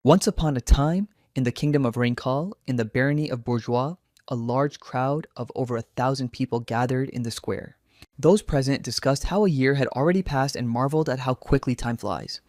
Once upon a time, in the kingdom of Raincall, in the barony of Bourgeois, a large crowd of over 1,000 people gathered in the square. Those present discussed how a year had already passed and marveled at how quickly time flies.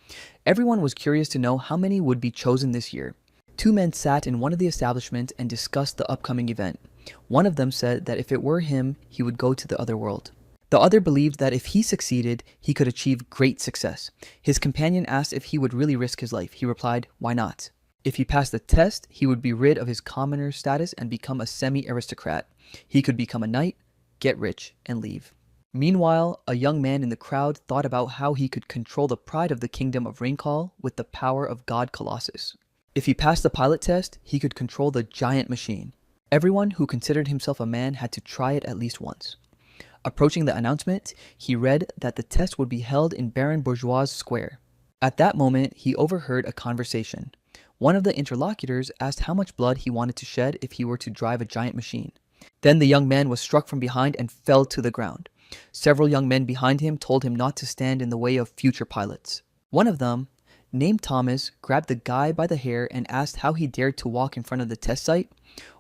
Everyone was curious to know how many would be chosen this year. Two men sat in one of the establishments and discussed the upcoming event. One of them said that if it were him, he would go to the other world. The other believed that if he succeeded, he could achieve great success. His companion asked if he would really risk his life. He replied, "Why not?" If he passed the test, he would be rid of his commoner status and become a semi-aristocrat. He could become a knight, get rich, and leave. Meanwhile, a young man in the crowd thought about how he could control the pride of the kingdom of Raincall with the power of God Colossus. If he passed the pilot test, he could control the giant machine. Everyone who considered himself a man had to try it at least once. Approaching the announcement, he read that the test would be held in Baron Bourgeois' square. At that moment, he overheard a conversation. One of the interlocutors asked how much blood he wanted to shed if he were to drive a giant machine. Then the young man was struck from behind and fell to the ground. Several young men behind him told him not to stand in the way of future pilots. One of them, named Thomas, grabbed the guy by the hair and asked how he dared to walk in front of the test site,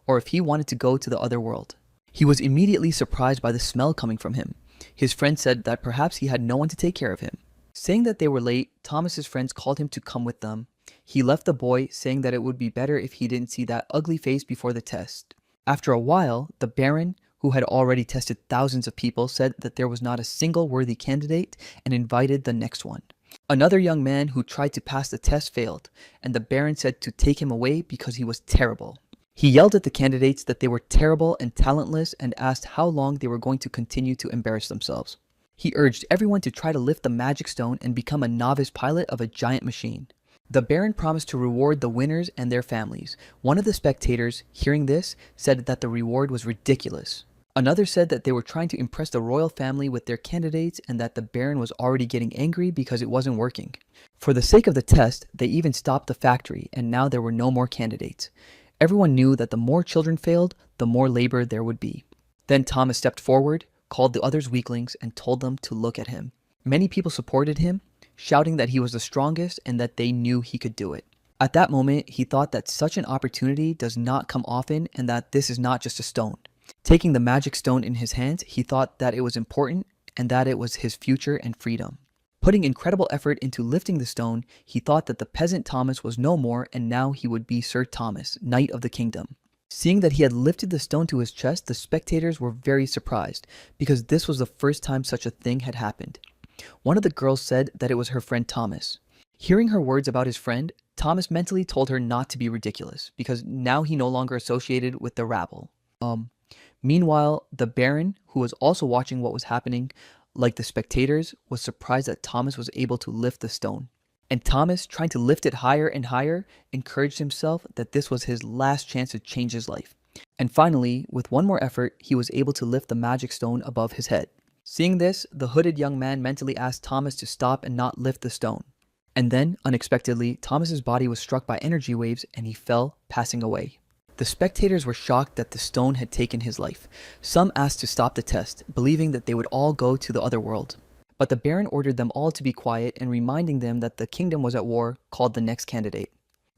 or if he wanted to go to the other world. He was immediately surprised by the smell coming from him. His friend said that perhaps he had no one to take care of him. Saying that they were late, Thomas's friends called him to come with them. He left the boy, saying that it would be better if he didn't see that ugly face before the test. After a while, the Baron, who had already tested thousands of people, said that there was not a single worthy candidate and invited the next one. Another young man who tried to pass the test failed, and the Baron said to take him away because he was terrible. He yelled at the candidates that they were terrible and talentless and asked how long they were going to continue to embarrass themselves. He urged everyone to try to lift the magic stone and become a novice pilot of a giant machine. The Baron promised to reward the winners and their families. One of the spectators, hearing this, said that the reward was ridiculous. Another said that they were trying to impress the royal family with their candidates and that the Baron was already getting angry because it wasn't working. For the sake of the test, they even stopped the factory, and now there were no more candidates. Everyone knew that the more children failed, the more labor there would be. Then Thomas stepped forward, called the others weaklings, and told them to look at him. Many people supported him, shouting that he was the strongest and that they knew he could do it. At that moment, he thought that such an opportunity does not come often and that this is not just a stone. Taking the magic stone in his hands, he thought that it was important and that it was his future and freedom. Putting incredible effort into lifting the stone, he thought that the peasant Thomas was no more and now he would be Sir Thomas, Knight of the Kingdom. Seeing that he had lifted the stone to his chest, the spectators were very surprised because this was the first time such a thing had happened. One of the girls said that it was her friend Thomas. Hearing her words about his friend, Thomas mentally told her not to be ridiculous because now he no longer associated with the rabble. Meanwhile, the Baron, who was also watching what was happening, like the spectators, was surprised that Thomas was able to lift the stone. And Thomas, trying to lift it higher and higher, encouraged himself that this was his last chance to change his life. And finally, with one more effort, he was able to lift the magic stone above his head. Seeing this, the hooded young man mentally asked Thomas to stop and not lift the stone. And then, unexpectedly, Thomas's body was struck by energy waves and he fell, passing away. The spectators were shocked that the stone had taken his life. Some asked to stop the test, believing that they would all go to the other world. But the Baron ordered them all to be quiet and reminding them that the kingdom was at war, called the next candidate.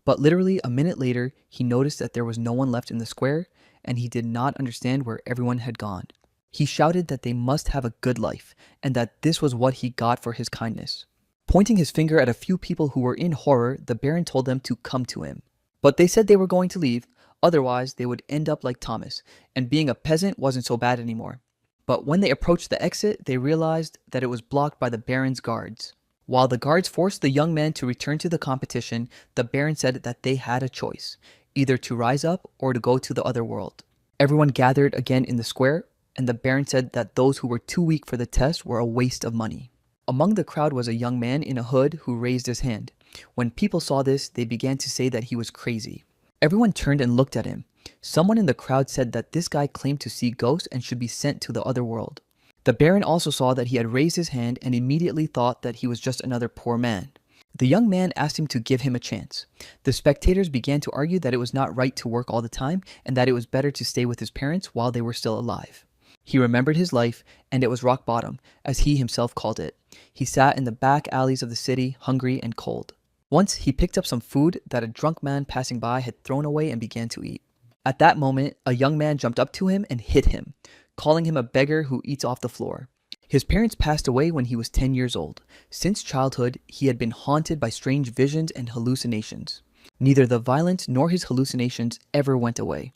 But literally a minute later, he noticed that there was no one left in the square, and he did not understand where everyone had gone. He shouted that they must have a good life, and that this was what he got for his kindness. Pointing his finger at a few people who were in horror, the Baron told them to come to him. But they said they were going to leave, otherwise they would end up like Thomas, and being a peasant wasn't so bad anymore. But when they approached the exit, they realized that it was blocked by the Baron's guards. While the guards forced the young man to return to the competition, the Baron said that they had a choice, either to rise up or to go to the other world. Everyone gathered again in the square, and the Baron said that those who were too weak for the test were a waste of money. Among the crowd was a young man in a hood who raised his hand. When people saw this, they began to say that he was crazy. Everyone turned and looked at him. Someone in the crowd said that this guy claimed to see ghosts and should be sent to the other world. The Baron also saw that he had raised his hand and immediately thought that he was just another poor man. The young man asked him to give him a chance. The spectators began to argue that it was not right to work all the time and that it was better to stay with his parents while they were still alive. He remembered his life, and it was rock bottom, as he himself called it. He sat in the back alleys of the city, hungry and cold. Once he picked up some food that a drunk man passing by had thrown away and began to eat. At that moment, a young man jumped up to him and hit him, calling him a beggar who eats off the floor. His parents passed away when he was 10 years old. Since childhood, he had been haunted by strange visions and hallucinations. Neither the violence nor his hallucinations ever went away.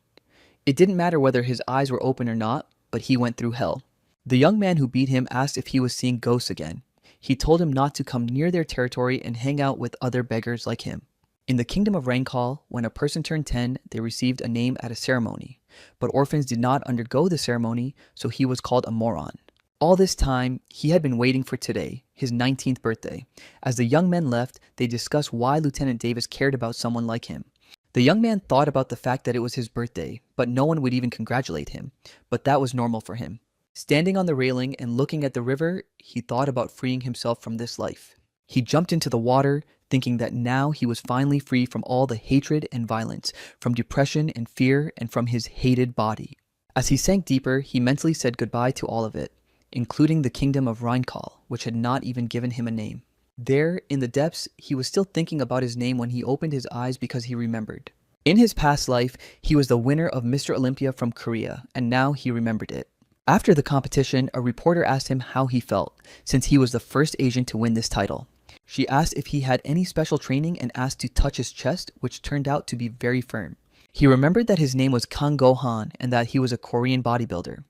It didn't matter whether his eyes were open or not, but he went through hell. The young man who beat him asked if he was seeing ghosts again. He told him not to come near their territory and hang out with other beggars like him. In the kingdom of Raincall, when a person turned 10, they received a name at a ceremony. But orphans did not undergo the ceremony, so he was called a moron. All this time, he had been waiting for today, his 19th birthday. As the young men left, they discussed why Lieutenant Davis cared about someone like him. The young man thought about the fact that it was his birthday, but no one would even congratulate him. But that was normal for him. Standing on the railing and looking at the river, he thought about freeing himself from this life. He jumped into the water, thinking that now he was finally free from all the hatred and violence, from depression and fear, and from his hated body. As he sank deeper, he mentally said goodbye to all of it, including the kingdom of Reincarnation, which had not even given him a name. There, in the depths, he was still thinking about his name when he opened his eyes because he remembered. In his past life, he was the winner of Mr. Olympia from Korea, and now he remembered it. After the competition, a reporter asked him how he felt, since he was the first Asian to win this title. She asked if he had any special training and asked to touch his chest, which turned out to be very firm. He remembered that his name was Kang Go-han and that he was a Korean bodybuilder.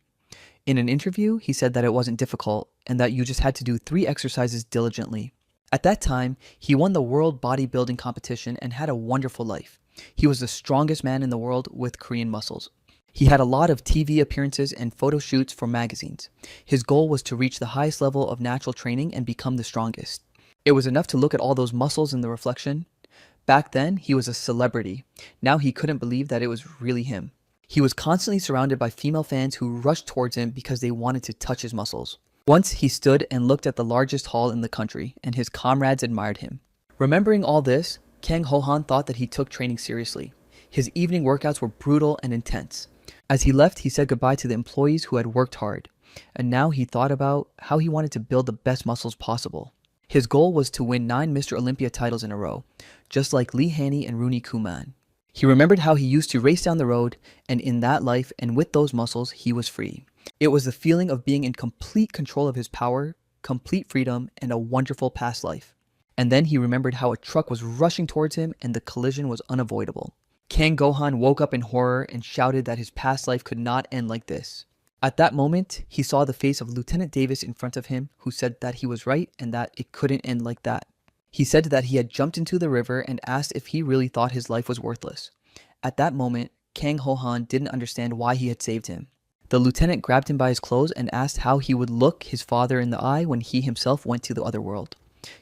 In an interview, he said that it wasn't difficult and that you just had to do 3 exercises diligently. At that time, he won the world bodybuilding competition and had a wonderful life. He was the strongest man in the world with Korean muscles. He had a lot of TV appearances and photo shoots for magazines. His goal was to reach the highest level of natural training and become the strongest. It was enough to look at all those muscles in the reflection. Back then, he was a celebrity. Now he couldn't believe that it was really him. He was constantly surrounded by female fans who rushed towards him because they wanted to touch his muscles. Once he stood and looked at the largest hall in the country, and his comrades admired him. Remembering all this, Kang Ho-han thought that he took training seriously. His evening workouts were brutal and intense. As he left, he said goodbye to the employees who had worked hard, and now he thought about how he wanted to build the best muscles possible. His goal was to win 9 Mr. Olympia titles in a row, just like Lee Haney and Rooney Koeman. He remembered how he used to race down the road, and in that life and with those muscles, he was free. It was the feeling of being in complete control of his power, complete freedom, and a wonderful past life. And then he remembered how a truck was rushing towards him and the collision was unavoidable. Kang Go-han woke up in horror and shouted that his past life could not end like this. At that moment, he saw the face of Lieutenant Davis in front of him, who said that he was right and that it couldn't end like that. He said that he had jumped into the river and asked if he really thought his life was worthless. At that moment, Kang Ho-han didn't understand why he had saved him. The lieutenant grabbed him by his clothes and asked how he would look his father in the eye when he himself went to the other world.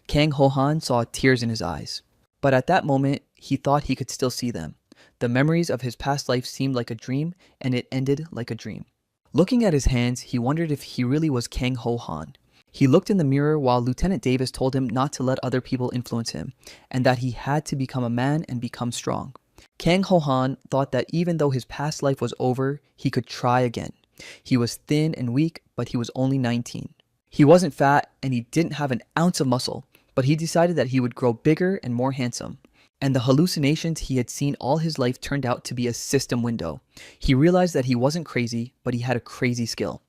Kang Ho-han saw tears in his eyes. But at that moment, he thought he could still see them. The memories of his past life seemed like a dream, and it ended like a dream. Looking at his hands, he wondered if he really was Kang Ho-han. He looked in the mirror while Lieutenant Davis told him not to let other people influence him, and that he had to become a man and become strong. Kang Ho-han thought that even though his past life was over, he could try again. He was thin and weak, but he was only 19. He wasn't fat, and he didn't have an ounce of muscle, but he decided that he would grow bigger and more handsome. And the hallucinations he had seen all his life turned out to be a system window. He realized that he wasn't crazy, but he had a crazy skill.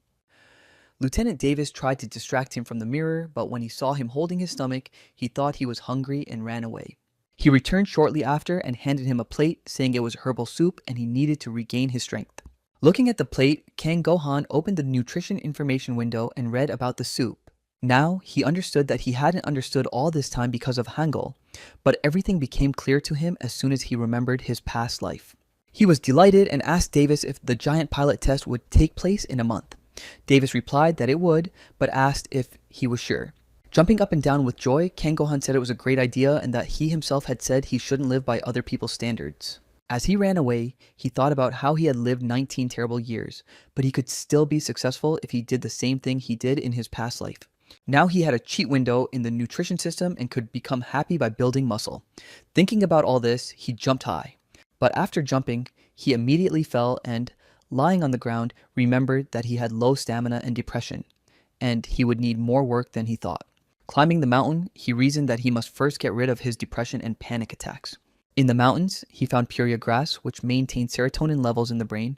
Lieutenant Davis tried to distract him from the mirror, but when he saw him holding his stomach, he thought he was hungry and ran away. He returned shortly after and handed him a plate, saying it was herbal soup and he needed to regain his strength. Looking at the plate, Kang Go-han opened the nutrition information window and read about the soup. Now, he understood that he hadn't understood all this time because of Hangul, but everything became clear to him as soon as he remembered his past life. He was delighted and asked Davis if the giant pilot test would take place in a month. Davis replied that it would, but asked if he was sure. Jumping up and down with joy, Kang Go-han said it was a great idea and that he himself had said he shouldn't live by other people's standards. As he ran away, he thought about how he had lived 19 terrible years, but he could still be successful if he did the same thing he did in his past life. Now he had a cheat window in the nutrition system and could become happy by building muscle. Thinking about all this, he jumped high. But after jumping, he immediately fell and, lying on the ground, remembered that he had low stamina and depression, and he would need more work than he thought. Climbing the mountain, he reasoned that he must first get rid of his depression and panic attacks. In the mountains, he found puria grass, which maintained serotonin levels in the brain.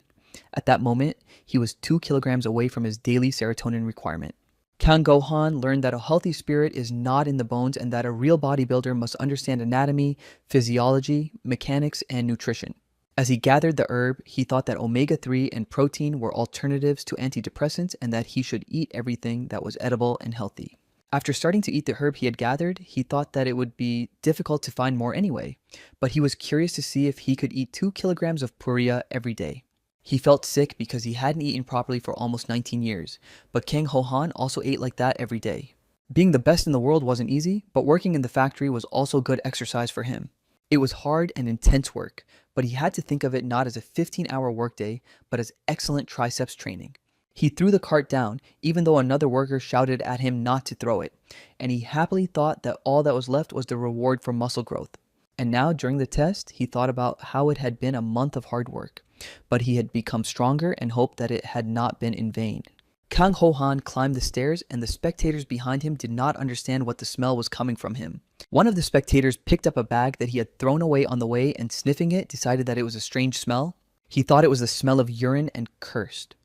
At that moment, he was 2 kilograms away from his daily serotonin requirement. Kang Gohan learned that a healthy spirit is not in the bones and that a real bodybuilder must understand anatomy, physiology, mechanics, and nutrition. As he gathered the herb, he thought that omega-3 and protein were alternatives to antidepressants and that he should eat everything that was edible and healthy. After starting to eat the herb he had gathered, he thought that it would be difficult to find more anyway, but he was curious to see if he could eat 2 kilograms of puria every day. He felt sick because he hadn't eaten properly for almost 19 years, but Kang Ho-han also ate like that every day. Being the best in the world wasn't easy, but working in the factory was also good exercise for him. It was hard and intense work, but he had to think of it not as a 15-hour workday, but as excellent triceps training. He threw the cart down, even though another worker shouted at him not to throw it, and he happily thought that all that was left was the reward for muscle growth. And now, during the test, he thought about how it had been a month of hard work, but he had become stronger and hoped that it had not been in vain. Kang Ho-han climbed the stairs, and the spectators behind him did not understand what the smell was coming from him. One of the spectators picked up a bag that he had thrown away on the way and sniffing it decided that it was a strange smell. He thought it was the smell of urine and cursed.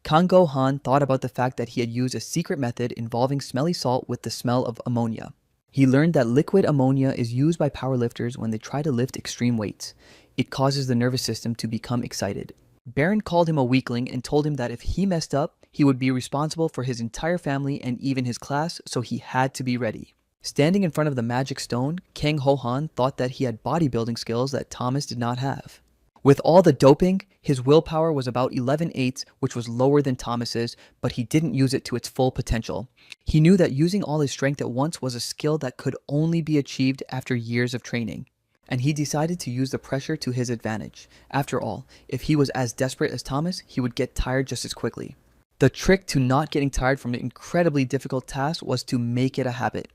Kang Go-han thought about the fact that he had used a secret method involving smelly salt with the smell of ammonia. He learned that liquid ammonia is used by powerlifters when they try to lift extreme weights. It causes the nervous system to become excited. Baron called him a weakling and told him that if he messed up, he would be responsible for his entire family and even his class, so he had to be ready. Standing in front of the magic stone, Kang Ho-han thought that he had bodybuilding skills that Thomas did not have. With all the doping, his willpower was about 11/8, which was lower than Thomas's, but he didn't use it to its full potential. He knew that using all his strength at once was a skill that could only be achieved after years of training. And he decided to use the pressure to his advantage. After all, if he was as desperate as Thomas, he would get tired just as quickly. The trick to not getting tired from an incredibly difficult task was to make it a habit.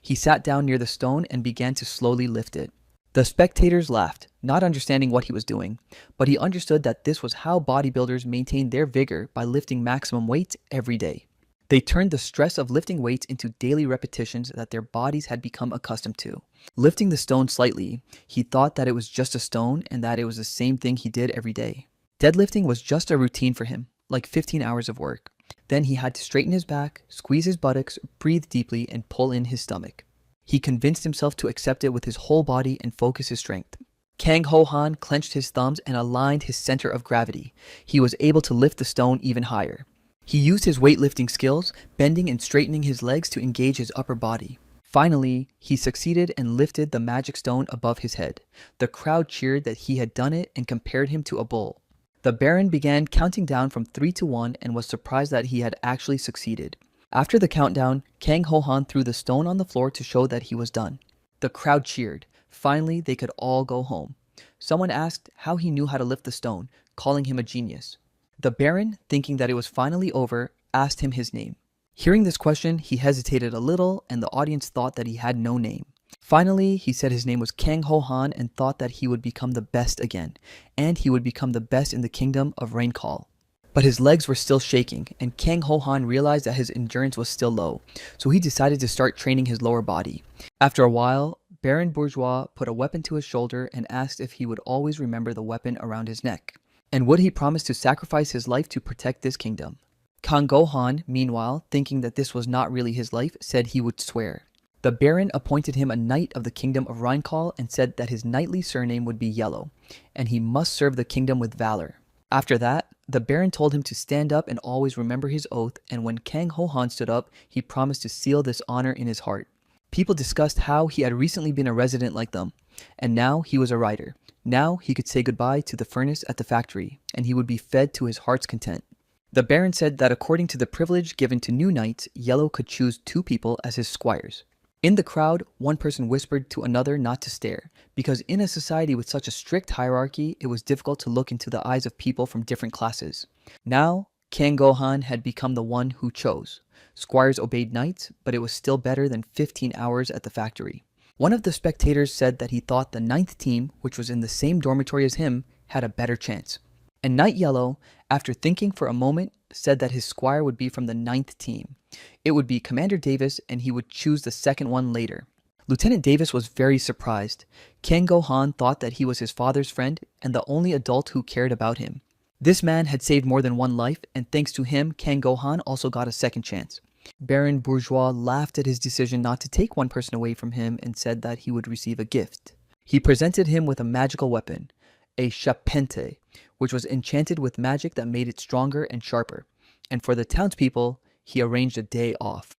He sat down near the stone and began to slowly lift it. The spectators laughed, not understanding what he was doing, but he understood that this was how bodybuilders maintained their vigor by lifting maximum weights every day. They turned the stress of lifting weights into daily repetitions that their bodies had become accustomed to. Lifting the stone slightly, he thought that it was just a stone and that it was the same thing he did every day. Deadlifting was just a routine for him, like 15 hours of work. Then he had to straighten his back, squeeze his buttocks, breathe deeply, and pull in his stomach. He convinced himself to accept it with his whole body and focus his strength. Kang Ho-han clenched his thumbs and aligned his center of gravity. He was able to lift the stone even higher. He used his weightlifting skills, bending and straightening his legs to engage his upper body. Finally, he succeeded and lifted the magic stone above his head. The crowd cheered that he had done it and compared him to a bull. The Baron began counting down from 3 to 1 and was surprised that he had actually succeeded. After the countdown, Kang Ho-han threw the stone on the floor to show that he was done. The crowd cheered. Finally, they could all go home. Someone asked how he knew how to lift the stone, calling him a genius. The Baron, thinking that it was finally over, asked him his name. Hearing this question, he hesitated a little, and the audience thought that he had no name. Finally, he said his name was Kang Ho-han and thought that he would become the best again, and he would become the best in the kingdom of Raincall. But his legs were still shaking, and Kang Ho-han realized that his endurance was still low, so he decided to start training his lower body. After a while, Baron Bourgeois put a weapon to his shoulder and asked if he would always remember the weapon around his neck, and would he promise to sacrifice his life to protect this kingdom. Kang Go-han, meanwhile, thinking that this was not really his life, said he would swear. The Baron appointed him a knight of the kingdom of Raincall and said that his knightly surname would be Yellow, and he must serve the kingdom with valor. After that, the Baron told him to stand up and always remember his oath, and when Kang Ho-han stood up, he promised to seal this honor in his heart. People discussed how he had recently been a resident like them, and now he was a rider. Now he could say goodbye to the furnace at the factory, and he would be fed to his heart's content. The Baron said that according to the privilege given to new knights, Yellow could choose 2 people as his squires. In the crowd, one person whispered to another not to stare, because in a society with such a strict hierarchy, it was difficult to look into the eyes of people from different classes. Now, Kang Go-han had become the one who chose. Squires obeyed knights, but it was still better than 15 hours at the factory. One of the spectators said that he thought the 9th team, which was in the same dormitory as him, had a better chance. And Knight Yellow, after thinking for a moment, said that his squire would be from the ninth team. It would be Commander Davis, and he would choose the second one later. Lieutenant Davis was very surprised. Kang Go-han thought that he was his father's friend and the only adult who cared about him. This man had saved more than one life, and thanks to him, Kang Go-han also got a second chance. Baron Bourgeois laughed at his decision not to take one person away from him and said that he would receive a gift. He presented him with a magical weapon, a chapente, which was enchanted with magic that made it stronger and sharper. And for the townspeople, he arranged a day off.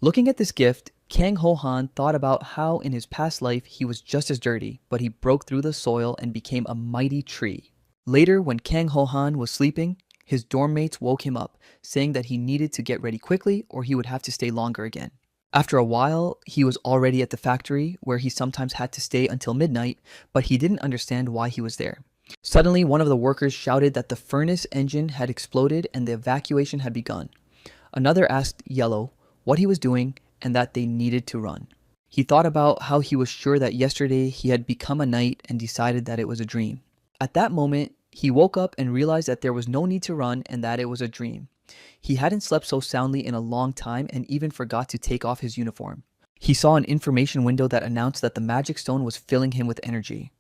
Looking at this gift, Kang Ho-han thought about how in his past life he was just as dirty, but he broke through the soil and became a mighty tree. Later, when Kang Ho-han was sleeping, his dorm mates woke him up, saying that he needed to get ready quickly or he would have to stay longer again. After a while, he was already at the factory, where he sometimes had to stay until midnight, but he didn't understand why he was there. Suddenly, one of the workers shouted that the furnace engine had exploded and the evacuation had begun. Another asked Yellow what he was doing and that they needed to run. He thought about how he was sure that yesterday he had become a knight and decided that it was a dream. At that moment, he woke up and realized that there was no need to run and that it was a dream. He hadn't slept so soundly in a long time and even forgot to take off his uniform. He saw an information window that announced that the magic stone was filling him with energy.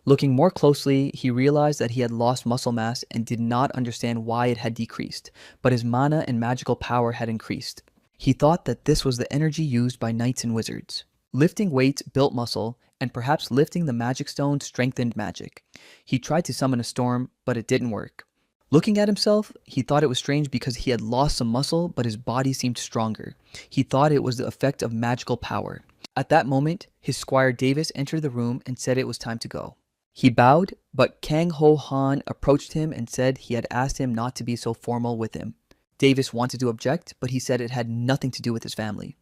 Looking more closely, he realized that he had lost muscle mass and did not understand why it had decreased, but his mana and magical power had increased. He thought that this was the energy used by knights and wizards. Lifting weights built muscle, and perhaps lifting the magic stone strengthened magic. He tried to summon a storm, but it didn't work. Looking at himself, he thought it was strange because he had lost some muscle, but his body seemed stronger. He thought it was the effect of magical power. At that moment, his squire Davis entered the room and said it was time to go. He bowed, but Kang Ho-han approached him and said he had asked him not to be so formal with him. Davis wanted to object, but he said it had nothing to do with his family.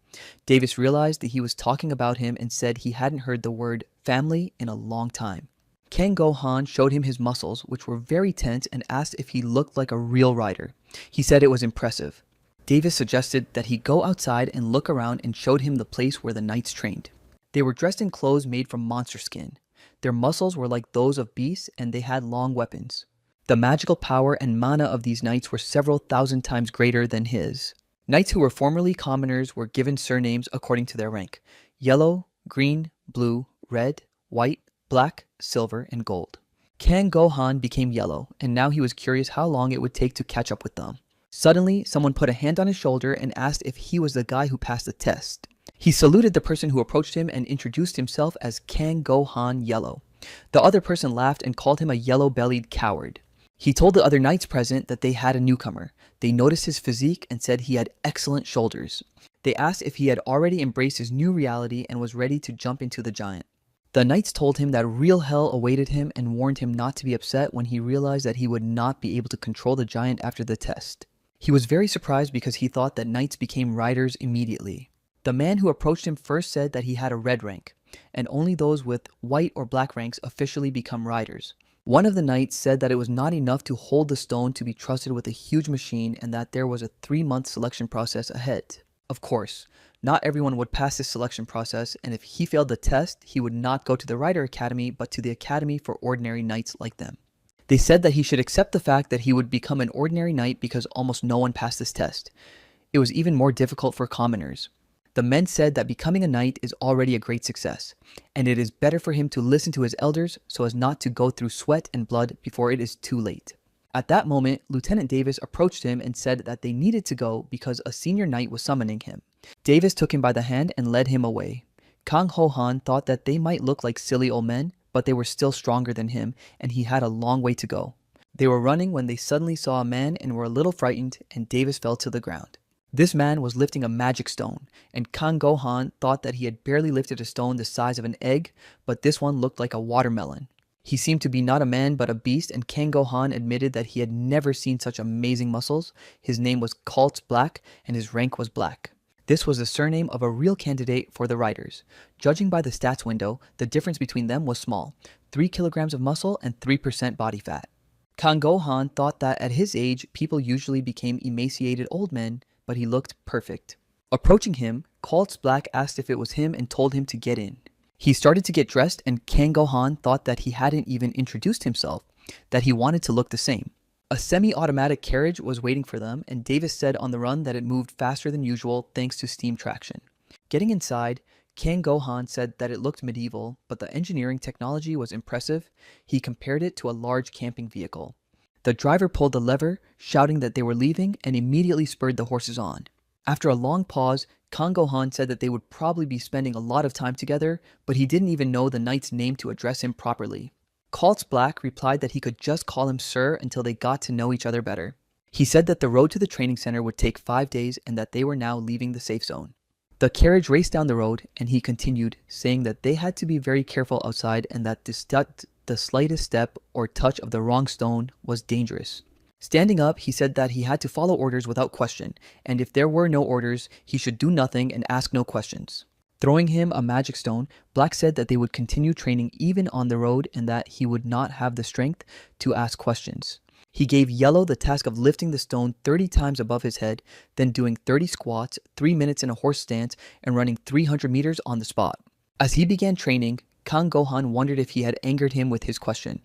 Davis realized that he was talking about him and said he hadn't heard the word family in a long time. Kang Go-han showed him his muscles, which were very tense, and asked if he looked like a real rider. He said it was impressive. Davis suggested that he go outside and look around and showed him the place where the knights trained. They were dressed in clothes made from monster skin. Their muscles were like those of beasts and they had long weapons. The magical power and mana of these knights were several thousand times greater than his. Knights who were formerly commoners were given surnames according to their rank: yellow, green, blue, red, white, black, silver, and gold. Kang Go-han became yellow, and now he was curious how long it would take to catch up with them. Suddenly, someone put a hand on his shoulder and asked if he was the guy who passed the test. He saluted the person who approached him and introduced himself as Kang Go-han Yellow. The other person laughed and called him a yellow-bellied coward. He told the other knights present that they had a newcomer. They noticed his physique and said he had excellent shoulders. They asked if he had already embraced his new reality and was ready to jump into the giant. The knights told him that real hell awaited him and warned him not to be upset when he realized that he would not be able to control the giant after the test. He was very surprised because he thought that knights became riders immediately. The man who approached him first said that he had a red rank, and only those with white or black ranks officially become riders. One of the knights said that it was not enough to hold the stone to be trusted with a huge machine and that there was a 3-month selection process ahead. Of course, not everyone would pass this selection process, and if he failed the test, he would not go to the Rider Academy but to the Academy for ordinary knights like them. They said that he should accept the fact that he would become an ordinary knight because almost no one passed this test. It was even more difficult for commoners. The men said that becoming a knight is already a great success, and it is better for him to listen to his elders so as not to go through sweat and blood before it is too late. At that moment, Lieutenant Davis approached him and said that they needed to go because a senior knight was summoning him. Davis took him by the hand and led him away. Kang Ho-han thought that they might look like silly old men, but they were still stronger than him, and he had a long way to go. They were running when they suddenly saw a man and were a little frightened, and Davis fell to the ground. This man was lifting a magic stone, and Kang Go-han thought that he had barely lifted a stone the size of an egg, but this one looked like a watermelon. He seemed to be not a man but a beast, and Kang Go-han admitted that he had never seen such amazing muscles. His name was Kaltz Black, and his rank was black. This was the surname of a real candidate for the riders. Judging by the stats window, the difference between them was small: 3 kilograms of muscle and 3% body fat. Kang Go-han thought that at his age, people usually became emaciated old men, but he looked perfect. Approaching him, Kaltz Black asked if it was him and told him to get in. He started to get dressed, and Kang Go-han thought that he hadn't even introduced himself, that he wanted to look the same. A semi-automatic carriage was waiting for them, and Davis said on the run that it moved faster than usual thanks to steam traction. Getting inside, Kang Gohan said that it looked medieval, but the engineering technology was impressive. He compared it to a large camping vehicle. The driver pulled the lever, shouting that they were leaving, and immediately spurred the horses on. After a long pause, Kang Gohan said that they would probably be spending a lot of time together, but he didn't even know the knight's name to address him properly. Kaltz Black replied that he could just call him Sir until they got to know each other better. He said that the road to the training center would take 5 days and that they were now leaving the safe zone. The carriage raced down the road, and he continued, saying that they had to be very careful outside and that the slightest step or touch of the wrong stone was dangerous. Standing up, he said that he had to follow orders without question, and if there were no orders, he should do nothing and ask no questions. Throwing him a magic stone, Black said that they would continue training even on the road and that he would not have the strength to ask questions. He gave Yellow the task of lifting the stone 30 times above his head, then doing 30 squats, 3 minutes in a horse stance, and running 300 meters on the spot. As he began training, Kang Gohan wondered if he had angered him with his question.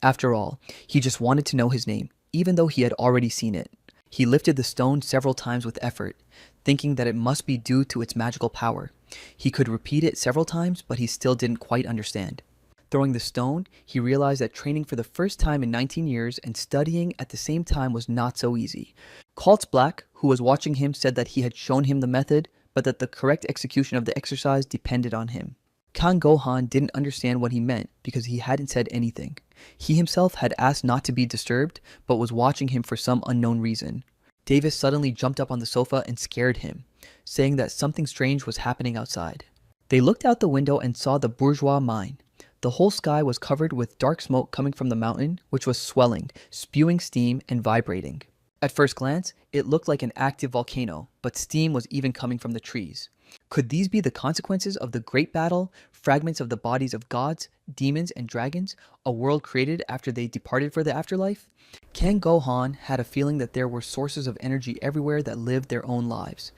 After all, he just wanted to know his name, even though he had already seen it. He lifted the stone several times with effort, thinking that it must be due to its magical power. He could repeat it several times, but he still didn't quite understand. Throwing the stone, he realized that training for the first time in 19 years and studying at the same time was not so easy. Kaltz Black, who was watching him, said that he had shown him the method, but that the correct execution of the exercise depended on him. Kang Gohan didn't understand what he meant because he hadn't said anything. He himself had asked not to be disturbed, but was watching him for some unknown reason. Davis suddenly jumped up on the sofa and scared him, saying that something strange was happening outside. They looked out the window and saw the bourgeois mine. The whole sky was covered with dark smoke coming from the mountain, which was swelling, spewing steam, and vibrating. At first glance, it looked like an active volcano, but steam was even coming from the trees. Could these be the consequences of the great battle, fragments of the bodies of gods, demons, and dragons, a world created after they departed for the afterlife? Kang Gohan had a feeling that there were sources of energy everywhere that lived their own lives.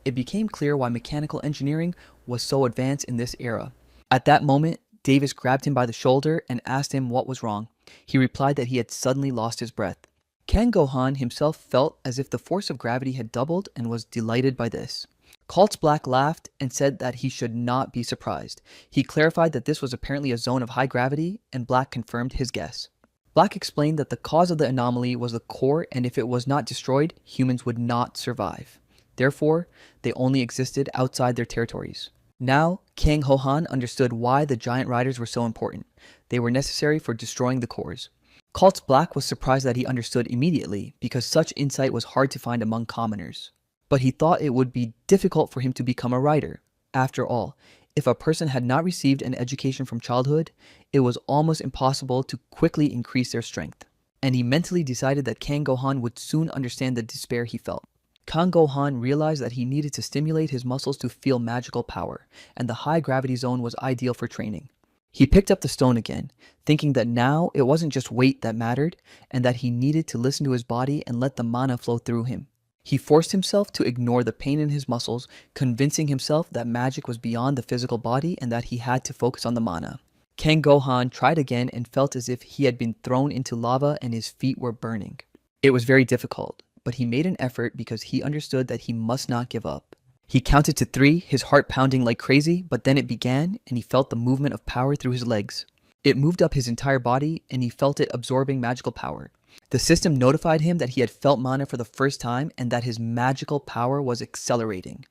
It became clear why mechanical engineering was so advanced in this era. At that moment, Davis grabbed him by the shoulder and asked him what was wrong. He replied that he had suddenly lost his breath. Kang Gohan himself felt as if the force of gravity had doubled and was delighted by this. Kaltz Black laughed and said that he should not be surprised. He clarified that this was apparently a zone of high gravity, and Black confirmed his guess. Black explained that the cause of the anomaly was the core, and if it was not destroyed, humans would not survive. Therefore, they only existed outside their territories. Now, Kang Gohan understood why the giant riders were so important. They were necessary for destroying the cores. Kaltz Black was surprised that he understood immediately, because such insight was hard to find among commoners. But he thought it would be difficult for him to become a writer. After all, if a person had not received an education from childhood, it was almost impossible to quickly increase their strength. And he mentally decided that Kang Gohan would soon understand the despair he felt. Kang Gohan realized that he needed to stimulate his muscles to feel magical power, and the high gravity zone was ideal for training. He picked up the stone again, thinking that now it wasn't just weight that mattered, and that he needed to listen to his body and let the mana flow through him. He forced himself to ignore the pain in his muscles, convincing himself that magic was beyond the physical body and that he had to focus on the mana. Kang Gohan tried again and felt as if he had been thrown into lava and his feet were burning. It was very difficult, but he made an effort because he understood that he must not give up. He counted to 3, his heart pounding like crazy, but then it began and he felt the movement of power through his legs. It moved up his entire body and he felt it absorbing magical power. The system notified him that he had felt mana for the first time and that his magical power was accelerating.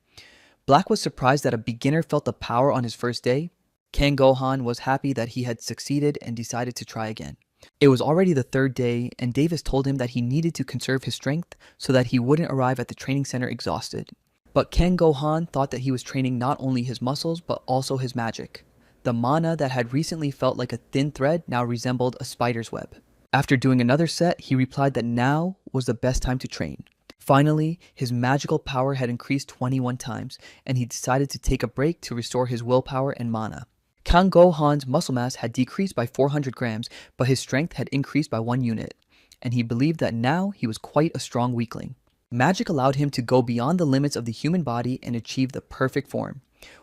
Black was surprised that a beginner felt the power on his first day. Kang Gohan was happy that he had succeeded and decided to try again. It was already the 3rd day, and Davis told him that he needed to conserve his strength so that he wouldn't arrive at the training center exhausted. But Kang Gohan thought that he was training not only his muscles but also his magic. The mana that had recently felt like a thin thread now resembled a spider's web. After doing another set, he replied that now was the best time to train. Finally, his magical power had increased 21 times, and he decided to take a break to restore his willpower and mana. Kang Gohan's muscle mass had decreased by 400 grams, but his strength had increased by 1 unit, and he believed that now he was quite a strong weakling. Magic allowed him to go beyond the limits of the human body and achieve the perfect form.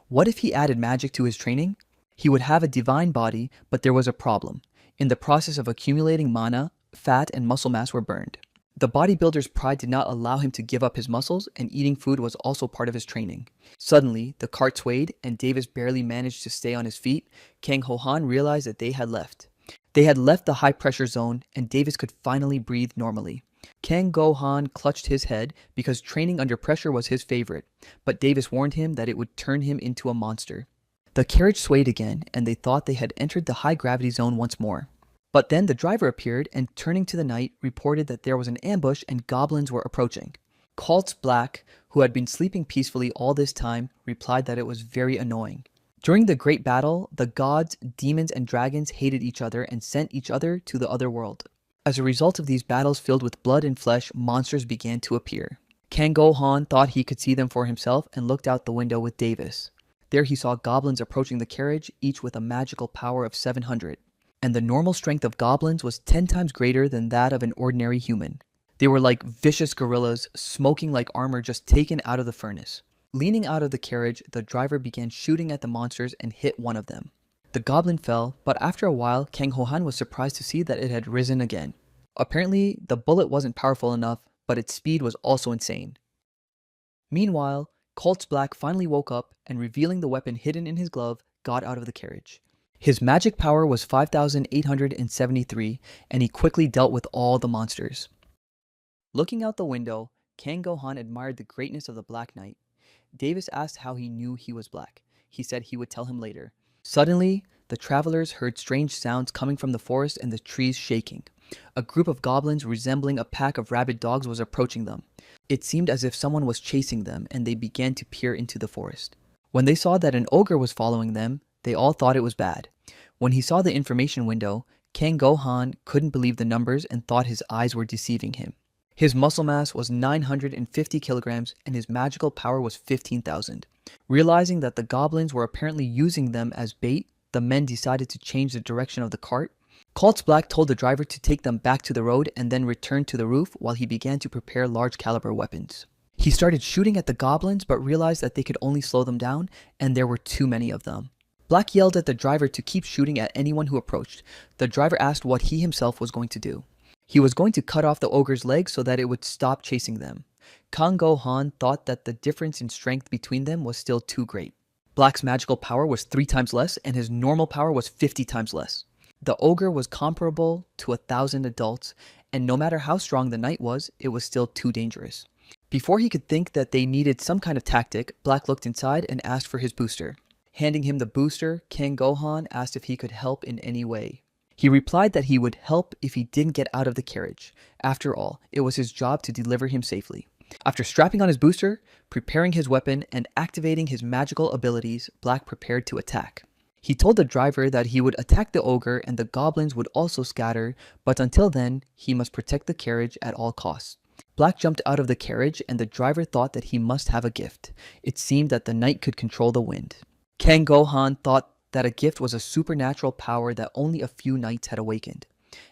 What if he added magic to his training? He would have a divine body, but there was a problem. In the process of accumulating mana, fat, and muscle mass were burned. The bodybuilder's pride did not allow him to give up his muscles, and eating food was also part of his training. Suddenly, the cart swayed, and Davis barely managed to stay on his feet. Kang Ho-han realized that they had left. They had left the high-pressure zone, and Davis could finally breathe normally. Kang Go-han clutched his head because training under pressure was his favorite, but Davis warned him that it would turn him into a monster. The carriage swayed again, and they thought they had entered the high-gravity zone once more. But then the driver appeared and, turning to the night, reported that there was an ambush and goblins were approaching. Kaltz Black, who had been sleeping peacefully all this time, replied that it was very annoying. During the great battle, the gods, demons, and dragons hated each other and sent each other to the other world. As a result of these battles filled with blood and flesh, monsters began to appear. Kang Go-han thought he could see them for himself and looked out the window with Davis. There he saw goblins approaching the carriage, each with a magical power of 700. And the normal strength of goblins was 10 times greater than that of an ordinary human. They were like vicious gorillas, smoking like armor just taken out of the furnace. Leaning out of the carriage, the driver began shooting at the monsters and hit one of them. The goblin fell, but after a while, Kang Ho-han was surprised to see that it had risen again. Apparently, the bullet wasn't powerful enough, but its speed was also insane. Meanwhile, Kaltz Black finally woke up and, revealing the weapon hidden in his glove, got out of the carriage. His magic power was 5,873, and he quickly dealt with all the monsters. Looking out the window, Kang Go-han admired the greatness of the Black Knight. Davis asked how he knew he was black. He said he would tell him later. Suddenly, the travelers heard strange sounds coming from the forest and the trees shaking. A group of goblins resembling a pack of rabid dogs was approaching them. It seemed as if someone was chasing them, and they began to peer into the forest. When they saw that an ogre was following them, they all thought it was bad. When he saw the information window, Kang Go-han couldn't believe the numbers and thought his eyes were deceiving him. His muscle mass was 950 kilograms and his magical power was 15,000. Realizing that the goblins were apparently using them as bait, the men decided to change the direction of the cart. Kaltz Black told the driver to take them back to the road and then return to the roof while he began to prepare large caliber weapons. He started shooting at the goblins but realized that they could only slow them down and there were too many of them. Black yelled at the driver to keep shooting at anyone who approached. The driver asked what he himself was going to do. He was going to cut off the ogre's legs so that it would stop chasing them. Kang Go-han thought that the difference in strength between them was still too great. Black's magical power was 3 times less and his normal power was 50 times less. The ogre was comparable to 1,000 adults, and no matter how strong the knight was, it was still too dangerous. Before he could think that they needed some kind of tactic, Black looked inside and asked for his booster. Handing him the booster, Kang Go-han asked if he could help in any way. He replied that he would help if he didn't get out of the carriage. After all, it was his job to deliver him safely. After strapping on his booster, preparing his weapon, and activating his magical abilities, Black prepared to attack. He told the driver that he would attack the ogre and the goblins would also scatter, but until then, he must protect the carriage at all costs. Black jumped out of the carriage and the driver thought that he must have a gift. It seemed that the knight could control the wind. Kang Go-han thought that a gift was a supernatural power that only a few knights had awakened,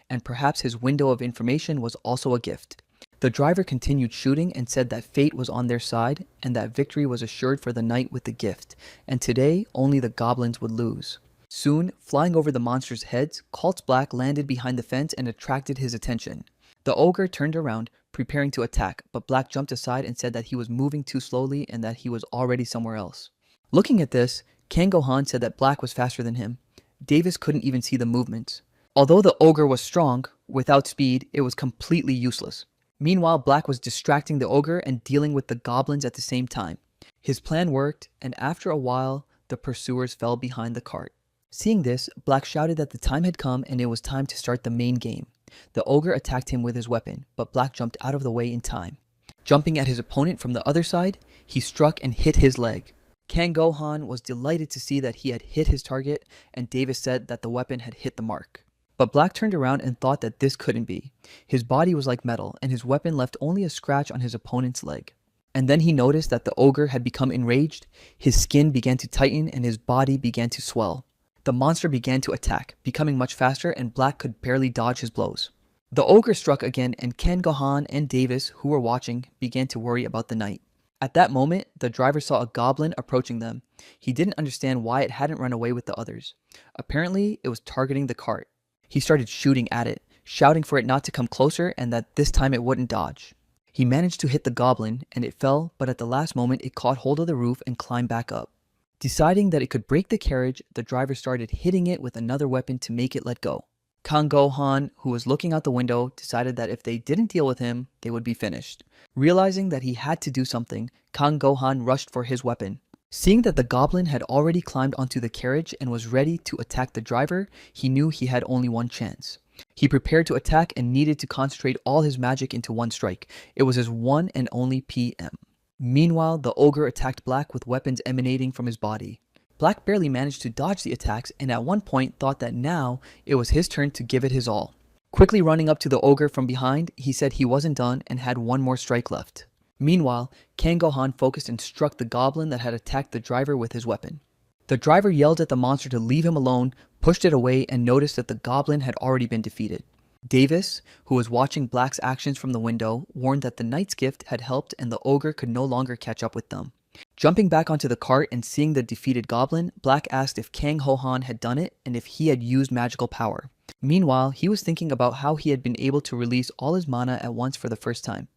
and perhaps his window of information was also a gift. The driver continued shooting and said that fate was on their side and that victory was assured for the knight with the gift, and today only the goblins would lose. Soon, flying over the monsters' heads, Kaltz Black landed behind the fence and attracted his attention. The ogre turned around, preparing to attack, but Black jumped aside and said that he was moving too slowly and that he was already somewhere else. Looking at this, Kang Go-han said that Black was faster than him. Davis couldn't even see the movements. Although the ogre was strong, without speed, it was completely useless. Meanwhile, Black was distracting the ogre and dealing with the goblins at the same time. His plan worked, and after a while, the pursuers fell behind the cart. Seeing this, Black shouted that the time had come and it was time to start the main game. The ogre attacked him with his weapon, but Black jumped out of the way in time. Jumping at his opponent from the other side, he struck and hit his leg. Kang Go-han was delighted to see that he had hit his target, and Davis said that the weapon had hit the mark. But Black turned around and thought that this couldn't be. His body was like metal, and his weapon left only a scratch on his opponent's leg. And then he noticed that the ogre had become enraged, his skin began to tighten, and his body began to swell. The monster began to attack, becoming much faster, and Black could barely dodge his blows. The ogre struck again, and Kang Go-han and Davis, who were watching, began to worry about the knight. At that moment, the driver saw a goblin approaching them. He didn't understand why it hadn't run away with the others. Apparently, it was targeting the cart. He started shooting at it, shouting for it not to come closer and that this time it wouldn't dodge. He managed to hit the goblin, and it fell, but at the last moment it caught hold of the roof and climbed back up. Deciding that it could break the carriage, the driver started hitting it with another weapon to make it let go. Kang Go-han, who was looking out the window, decided that if they didn't deal with him, they would be finished. Realizing that he had to do something, Kang Go-han rushed for his weapon. Seeing that the goblin had already climbed onto the carriage and was ready to attack the driver, he knew he had only one chance. He prepared to attack and needed to concentrate all his magic into one strike. It was his one and only PM. Meanwhile, the ogre attacked Black with weapons emanating from his body. Black barely managed to dodge the attacks and at one point thought that now it was his turn to give it his all. Quickly running up to the ogre from behind, he said he wasn't done and had one more strike left. Meanwhile, Kang Go-han focused and struck the goblin that had attacked the driver with his weapon. The driver yelled at the monster to leave him alone, pushed it away, and noticed that the goblin had already been defeated. Davis, who was watching Black's actions from the window, warned that the knight's gift had helped and the ogre could no longer catch up with them. Jumping back onto the cart and seeing the defeated goblin, Black asked if Kang Ho-han had done it and if he had used magical power. Meanwhile, he was thinking about how he had been able to release all his mana at once for the first time.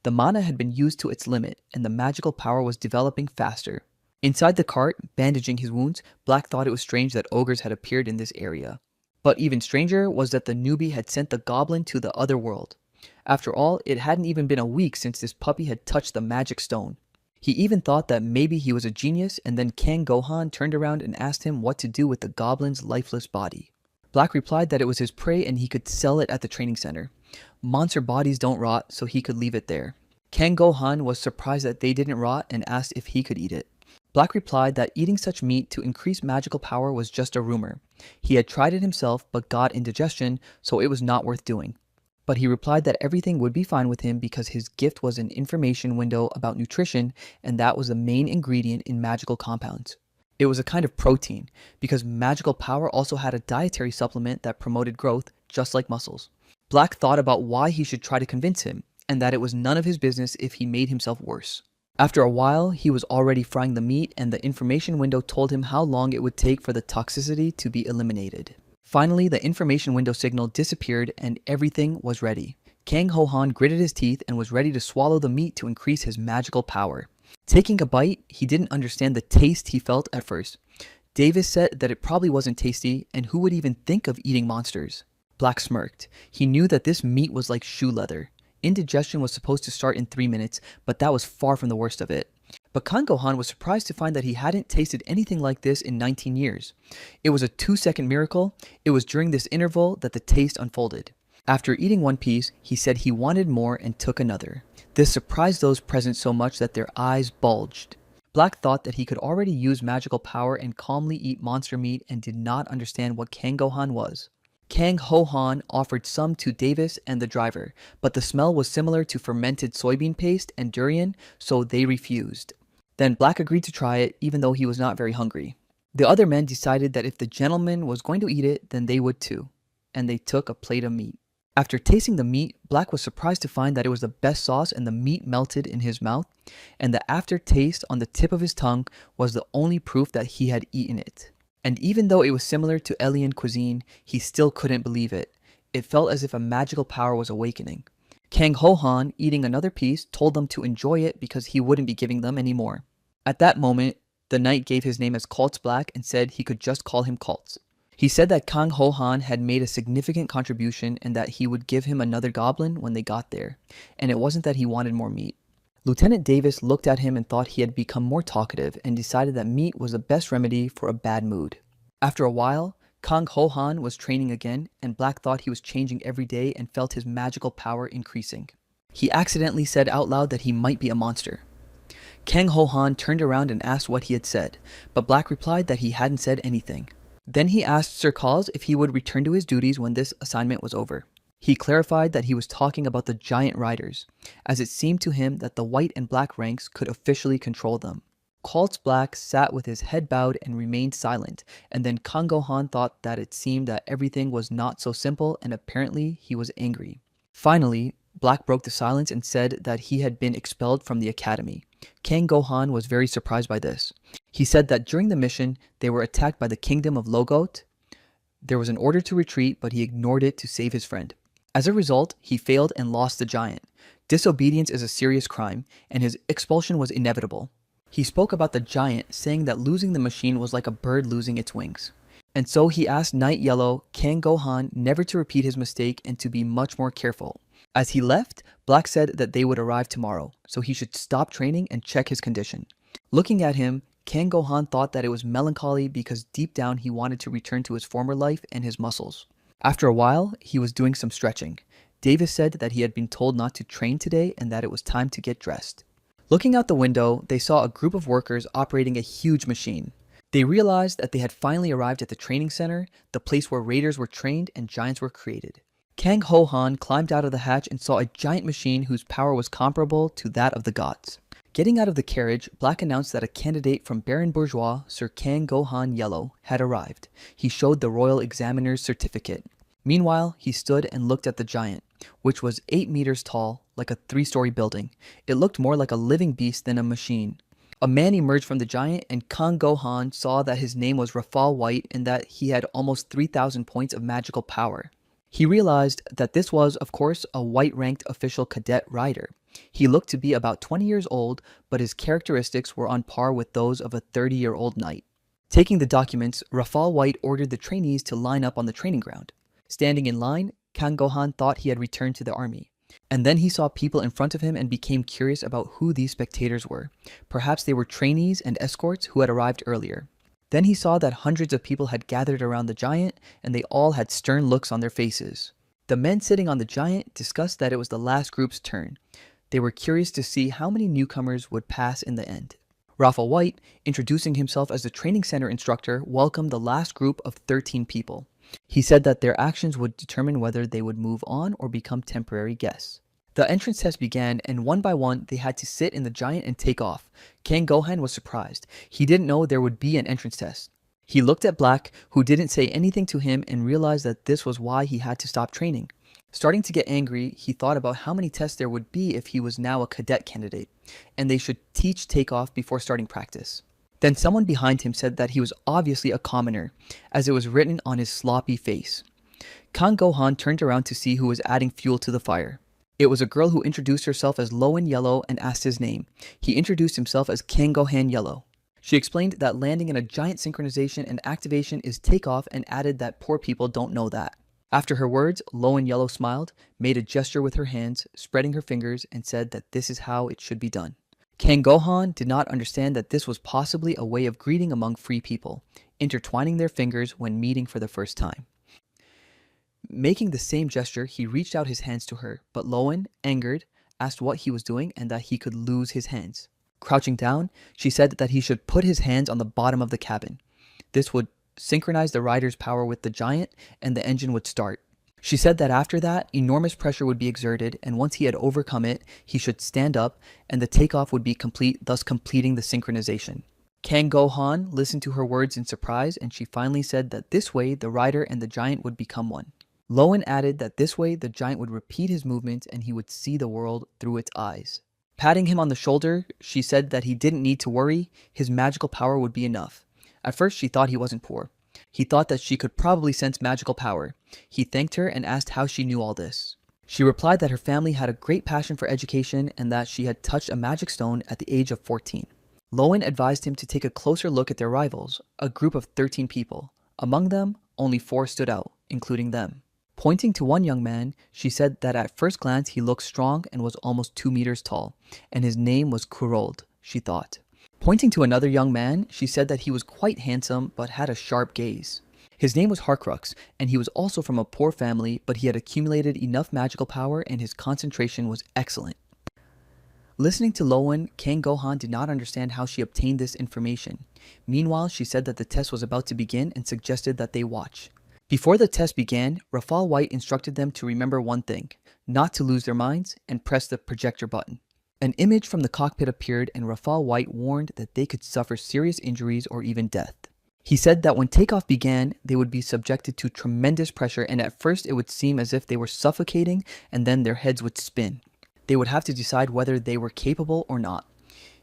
The mana had been used to its limit, and the magical power was developing faster. Inside the cart, bandaging his wounds, Black thought it was strange that ogres had appeared in this area. But even stranger was that the newbie had sent the goblin to the other world. After all, it hadn't even been a week since this puppy had touched the magic stone. He even thought that maybe he was a genius, and then Kang Go-han turned around and asked him what to do with the goblin's lifeless body. Black replied that it was his prey and he could sell it at the training center. Monster bodies don't rot, so he could leave it there. Kang Go-han was surprised that they didn't rot and asked if he could eat it. Black replied that eating such meat to increase magical power was just a rumor. He had tried it himself but got indigestion, so it was not worth doing. But he replied that everything would be fine with him because his gift was an information window about nutrition, and that was the main ingredient in magical compounds. It was a kind of protein, because magical power also had a dietary supplement that promoted growth, just like muscles. Black thought about why he should try to convince him, and that it was none of his business if he made himself worse. After a while, he was already frying the meat, and the information window told him how long it would take for the toxicity to be eliminated. Finally, the information window signal disappeared and everything was ready. Kang Ho-han gritted his teeth and was ready to swallow the meat to increase his magical power. Taking a bite, he didn't understand the taste he felt at first. Davis said that it probably wasn't tasty, and who would even think of eating monsters? Black smirked. He knew that this meat was like shoe leather. Indigestion was supposed to start in 3 minutes, but that was far from the worst of it. But Kang Go-han was surprised to find that he hadn't tasted anything like this in 19 years. It was a 2-second miracle. It was during this interval that the taste unfolded. After eating one piece, he said he wanted more and took another. This surprised those present so much that their eyes bulged. Black thought that he could already use magical power and calmly eat monster meat and did not understand what Kang Go-han was. Kang Ho-han offered some to Davis and the driver, but the smell was similar to fermented soybean paste and durian, so they refused. Then Black agreed to try it, even though he was not very hungry. The other men decided that if the gentleman was going to eat it, then they would too, and they took a plate of meat. After tasting the meat, Black was surprised to find that it was the best sauce and the meat melted in his mouth, and the aftertaste on the tip of his tongue was the only proof that he had eaten it. And even though it was similar to alien cuisine, he still couldn't believe it. It felt as if a magical power was awakening. Kang Ho-han, eating another piece, told them to enjoy it because he wouldn't be giving them any more. At that moment, the knight gave his name as Kaltz Black and said he could just call him Kaltz. He said that Kang Ho-han had made a significant contribution and that he would give him another goblin when they got there, and it wasn't that he wanted more meat. Lieutenant Davis looked at him and thought he had become more talkative and decided that meat was the best remedy for a bad mood. After a while, Kang Ho-han was training again, and Black thought he was changing every day and felt his magical power increasing. He accidentally said out loud that he might be a monster. Kang Ho-han turned around and asked what he had said, but Black replied that he hadn't said anything. Then he asked Sir Kals if he would return to his duties when this assignment was over. He clarified that he was talking about the giant riders, as it seemed to him that the white and black ranks could officially control them. Kaltz Black sat with his head bowed and remained silent, and then Kang Go-han thought that it seemed that everything was not so simple, and apparently he was angry. Finally, Black broke the silence and said that he had been expelled from the academy. Kang Go-han was very surprised by this. He said that during the mission, they were attacked by the kingdom of Logoth. There was an order to retreat, but he ignored it to save his friend. As a result, he failed and lost the giant. Disobedience is a serious crime, and his expulsion was inevitable. He spoke about the giant, saying that losing the machine was like a bird losing its wings. And so he asked Knight Yellow, Kang Gohan, never to repeat his mistake and to be much more careful. As he left, Black said that they would arrive tomorrow, so he should stop training and check his condition. Looking at him, Kang Gohan thought that it was melancholy because deep down he wanted to return to his former life and his muscles. After a while, he was doing some stretching. Davis said that he had been told not to train today and that it was time to get dressed. Looking out the window, they saw a group of workers operating a huge machine. They realized that they had finally arrived at the training center, the place where raiders were trained and giants were created. Kang Ho Han climbed out of the hatch and saw a giant machine whose power was comparable to that of the gods. Getting out of the carriage, Black announced that a candidate from Baron Bourgeois, Sir Kang Gohan Yellow, had arrived. He showed the royal examiner's certificate. Meanwhile, he stood and looked at the giant, which was 8 meters tall, like a 3-story building. It looked more like a living beast than a machine. A man emerged from the giant, and Kang Gohan saw that his name was Rafal White and that he had almost 3,000 points of magical power. He realized that this was, of course, a white-ranked official cadet rider. He looked to be about 20 years old, but his characteristics were on par with those of a 30-year-old knight. Taking the documents, Rafal White ordered the trainees to line up on the training ground. Standing in line, Kang Gohan thought he had returned to the army. And then he saw people in front of him and became curious about who these spectators were. Perhaps they were trainees and escorts who had arrived earlier. Then he saw that hundreds of people had gathered around the giant, and they all had stern looks on their faces. The men sitting on the giant discussed that it was the last group's turn. They were curious to see how many newcomers would pass in the end. Rafa White, introducing himself as the training center instructor, welcomed the last group of 13 people. He said that their actions would determine whether they would move on or become temporary guests. The entrance test began, and one by one, they had to sit in the giant and take off. Kang Gohan was surprised. He didn't know there would be an entrance test. He looked at Black, who didn't say anything to him, and realized that this was why he had to stop training. Starting to get angry, he thought about how many tests there would be if he was now a cadet candidate, and they should teach takeoff before starting practice. Then someone behind him said that he was obviously a commoner, as it was written on his sloppy face. Kang Gohan turned around to see who was adding fuel to the fire. It was a girl who introduced herself as Lowen Yellow and asked his name. He introduced himself as Kang Gohan Yellow. She explained that landing in a giant synchronization and activation is takeoff and added that poor people don't know that. After her words, Lowen Yellow smiled, made a gesture with her hands, spreading her fingers, and said that this is how it should be done. Kang Gohan did not understand that this was possibly a way of greeting among free people, intertwining their fingers when meeting for the first time. Making the same gesture, he reached out his hands to her, but Lowen, angered, asked what he was doing and that he could lose his hands. Crouching down, she said that he should put his hands on the bottom of the cabin. This would synchronize the rider's power with the giant, and the engine would start. She said that after that, enormous pressure would be exerted, and once he had overcome it, he should stand up, and the takeoff would be complete, thus completing the synchronization. Kang Gohan listened to her words in surprise, and she finally said that this way, the rider and the giant would become one. Lowen added that this way, the giant would repeat his movements, and he would see the world through its eyes. Patting him on the shoulder, she said that he didn't need to worry, his magical power would be enough. At first, she thought he wasn't poor. He thought that she could probably sense magical power. He thanked her and asked how she knew all this. She replied that her family had a great passion for education and that she had touched a magic stone at the age of 14. Lowen advised him to take a closer look at their rivals, a group of 13 people. Among them, only 4 stood out, including them. Pointing to one young man, she said that at first glance he looked strong and was almost 2 meters tall, and his name was Kurold, she thought. Pointing to another young man, she said that he was quite handsome but had a sharp gaze. His name was Harcrux, and he was also from a poor family, but he had accumulated enough magical power and his concentration was excellent. Listening to Lowen, Kang Gohan did not understand how she obtained this information. Meanwhile, she said that the test was about to begin and suggested that they watch. Before the test began, Rafal White instructed them to remember one thing, not to lose their minds, and press the projector button. An image from the cockpit appeared and Rafal White warned that they could suffer serious injuries or even death. He said that when takeoff began, they would be subjected to tremendous pressure and at first it would seem as if they were suffocating and then their heads would spin. They would have to decide whether they were capable or not.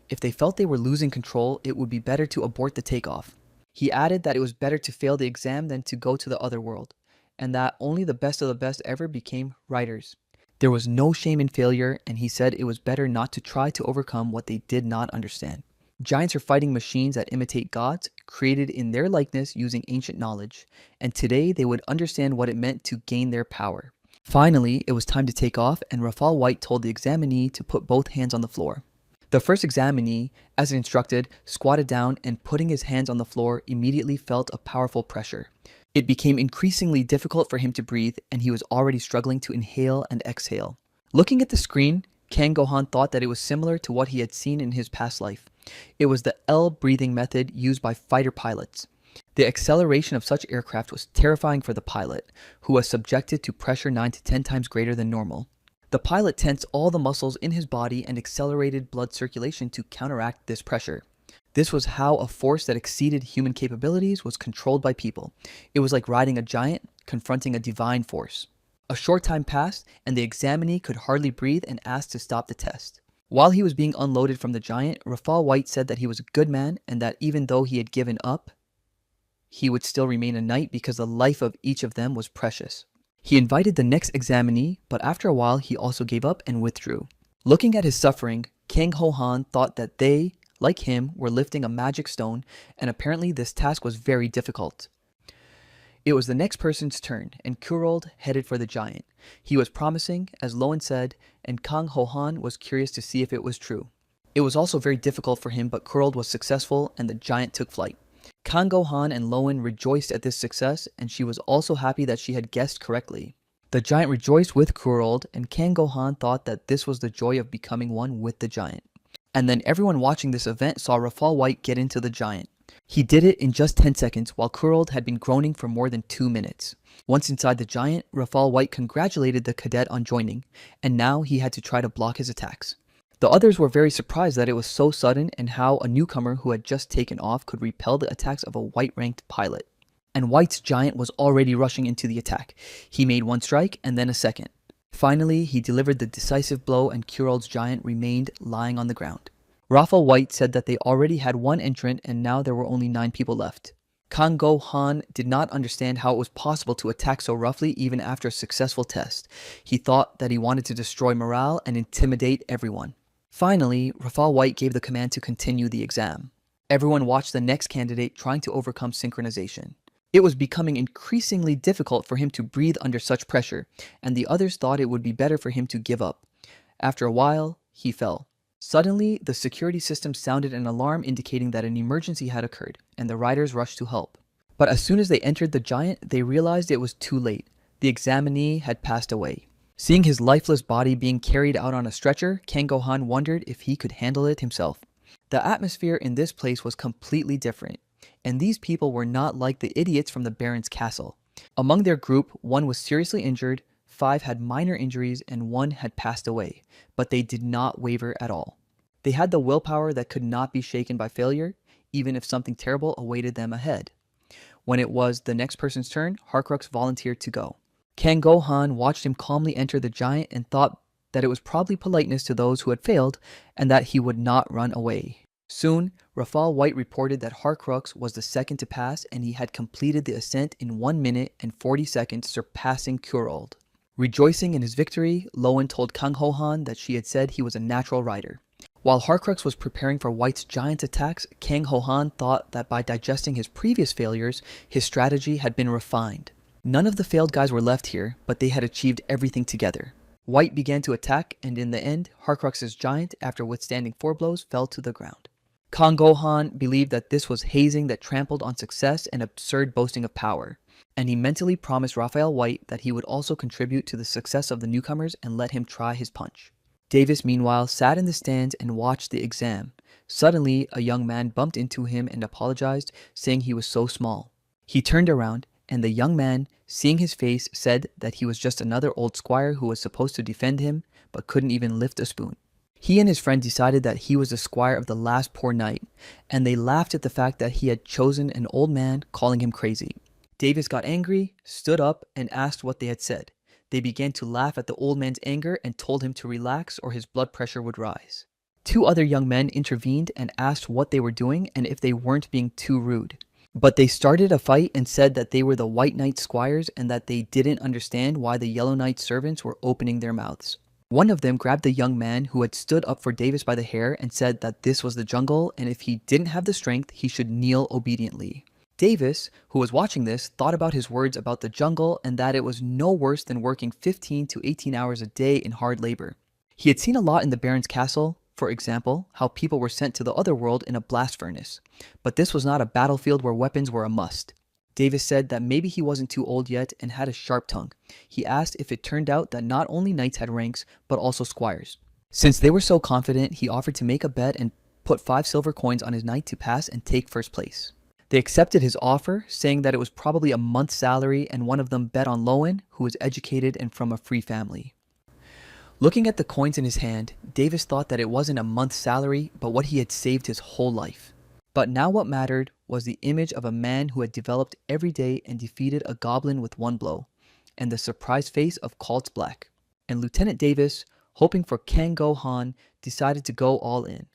If they felt they were losing control, it would be better to abort the takeoff. He added that it was better to fail the exam than to go to the other world. and that only the best of the best ever became writers. There was no shame in failure, and he said it was better not to try to overcome what they did not understand. Giants are fighting machines that imitate gods, created in their likeness using ancient knowledge, and today they would understand what it meant to gain their power. Finally, it was time to take off, and Rafal White told the examinee to put both hands on the floor. The first examinee, as instructed, squatted down and putting his hands on the floor immediately felt a powerful pressure. It became increasingly difficult for him to breathe, and he was already struggling to inhale and exhale. Looking at the screen, Kang Gohan thought that it was similar to what he had seen in his past life. It was the L breathing method used by fighter pilots. The acceleration of such aircraft was terrifying for the pilot, who was subjected to pressure 9 to 10 times greater than normal. The pilot tensed all the muscles in his body and accelerated blood circulation to counteract this pressure. This was how a force that exceeded human capabilities was controlled by people. It was like riding a giant, confronting a divine force. A short time passed, and the examinee could hardly breathe and asked to stop the test. While he was being unloaded from the giant, Rafal White said that he was a good man and that even though he had given up, he would still remain a knight because the life of each of them was precious. He invited the next examinee, but after a while he also gave up and withdrew. Looking at his suffering, Kang Ho-han thought that they, like him, were lifting a magic stone, and apparently this task was very difficult. It was the next person's turn, and Kurold headed for the giant. He was promising, as Lowen said, and Kang Ho-han was curious to see if it was true. It was also very difficult for him, but Kurold was successful, and the giant took flight. Kang Gohan and Lowen rejoiced at this success, and she was also happy that she had guessed correctly. The giant rejoiced with Kurold, and Kang Gohan thought that this was the joy of becoming one with the giant. And then everyone watching this event saw Rafal White get into the giant. He did it in just 10 seconds, while Kurold had been groaning for more than 2 minutes. Once inside the giant, Rafal White congratulated the cadet on joining, and now he had to try to block his attacks. The others were very surprised that it was so sudden and how a newcomer who had just taken off could repel the attacks of a White-ranked pilot. And White's giant was already rushing into the attack. He made one strike and then a second. Finally, he delivered the decisive blow and Kurold's giant remained lying on the ground. Rafal White said that they already had one entrant and now there were only 9 people left. Kang Gohan did not understand how it was possible to attack so roughly even after a successful test. He thought that he wanted to destroy morale and intimidate everyone. Finally, Rafal White gave the command to continue the exam. Everyone watched the next candidate trying to overcome synchronization. It was becoming increasingly difficult for him to breathe under such pressure, and the others thought it would be better for him to give up. After a while, he fell. Suddenly, the security system sounded an alarm indicating that an emergency had occurred, and the riders rushed to help. But as soon as they entered the giant, they realized it was too late. The examinee had passed away. Seeing his lifeless body being carried out on a stretcher, Kang Gohan wondered if he could handle it himself. The atmosphere in this place was completely different, and these people were not like the idiots from the Baron's castle. Among their group, 1 was seriously injured, 5 had minor injuries, and 1 had passed away, but they did not waver at all. They had the willpower that could not be shaken by failure, even if something terrible awaited them ahead. When it was the next person's turn, Harcrux volunteered to go. Kang Gohan watched him calmly enter the giant and thought that it was probably politeness to those who had failed and that he would not run away. Soon, Rafal White reported that Harcrux was the second to pass and he had completed the ascent in 1 minute and 40 seconds, surpassing Kurold. Rejoicing in his victory, Lowen told Kang Ho-han that she had said he was a natural rider. While Harcrux was preparing for White's giant attacks, Kang Ho-han thought that by digesting his previous failures, his strategy had been refined. None of the failed guys were left here, but they had achieved everything together. White began to attack, and in the end, Harcrux's giant, after withstanding 4 blows, fell to the ground. Kang Gohan believed that this was hazing that trampled on success and absurd boasting of power, and he mentally promised Rafal White that he would also contribute to the success of the newcomers and let him try his punch. Davis, meanwhile, sat in the stands and watched the exam. Suddenly, a young man bumped into him and apologized, saying he was so small. He turned around, and the young man, seeing his face, said that he was just another old squire who was supposed to defend him, but couldn't even lift a spoon. He and his friend decided that he was the squire of the last poor knight, and they laughed at the fact that he had chosen an old man, calling him crazy. Davis got angry, stood up, and asked what they had said. They began to laugh at the old man's anger and told him to relax or his blood pressure would rise. 2 other young men intervened and asked what they were doing and if they weren't being too rude. But they started a fight and said that they were the White Knight squires and that they didn't understand why the Yellow Knight servants were opening their mouths. One of them grabbed the young man who had stood up for Davis by the hair and said that this was the jungle and if he didn't have the strength, he should kneel obediently. Davis, who was watching this, thought about his words about the jungle and that it was no worse than working 15 to 18 hours a day in hard labor. He had seen a lot in the Baron's castle, for example, how people were sent to the other world in a blast furnace. But this was not a battlefield where weapons were a must. Davis said that maybe he wasn't too old yet and had a sharp tongue. He asked if it turned out that not only knights had ranks, but also squires. Since they were so confident, he offered to make a bet and put 5 silver coins on his knight to pass and take first place. They accepted his offer, saying that it was probably a month's salary, and one of them bet on Lowen, who was educated and from a free family. Looking at the coins in his hand, Davis thought that it wasn't a month's salary, but what he had saved his whole life. But now what mattered was the image of a man who had developed every day and defeated a goblin with one blow, and the surprised face of Kaltz Black. And Lieutenant Davis, hoping for Kang-go Han, decided to go all in.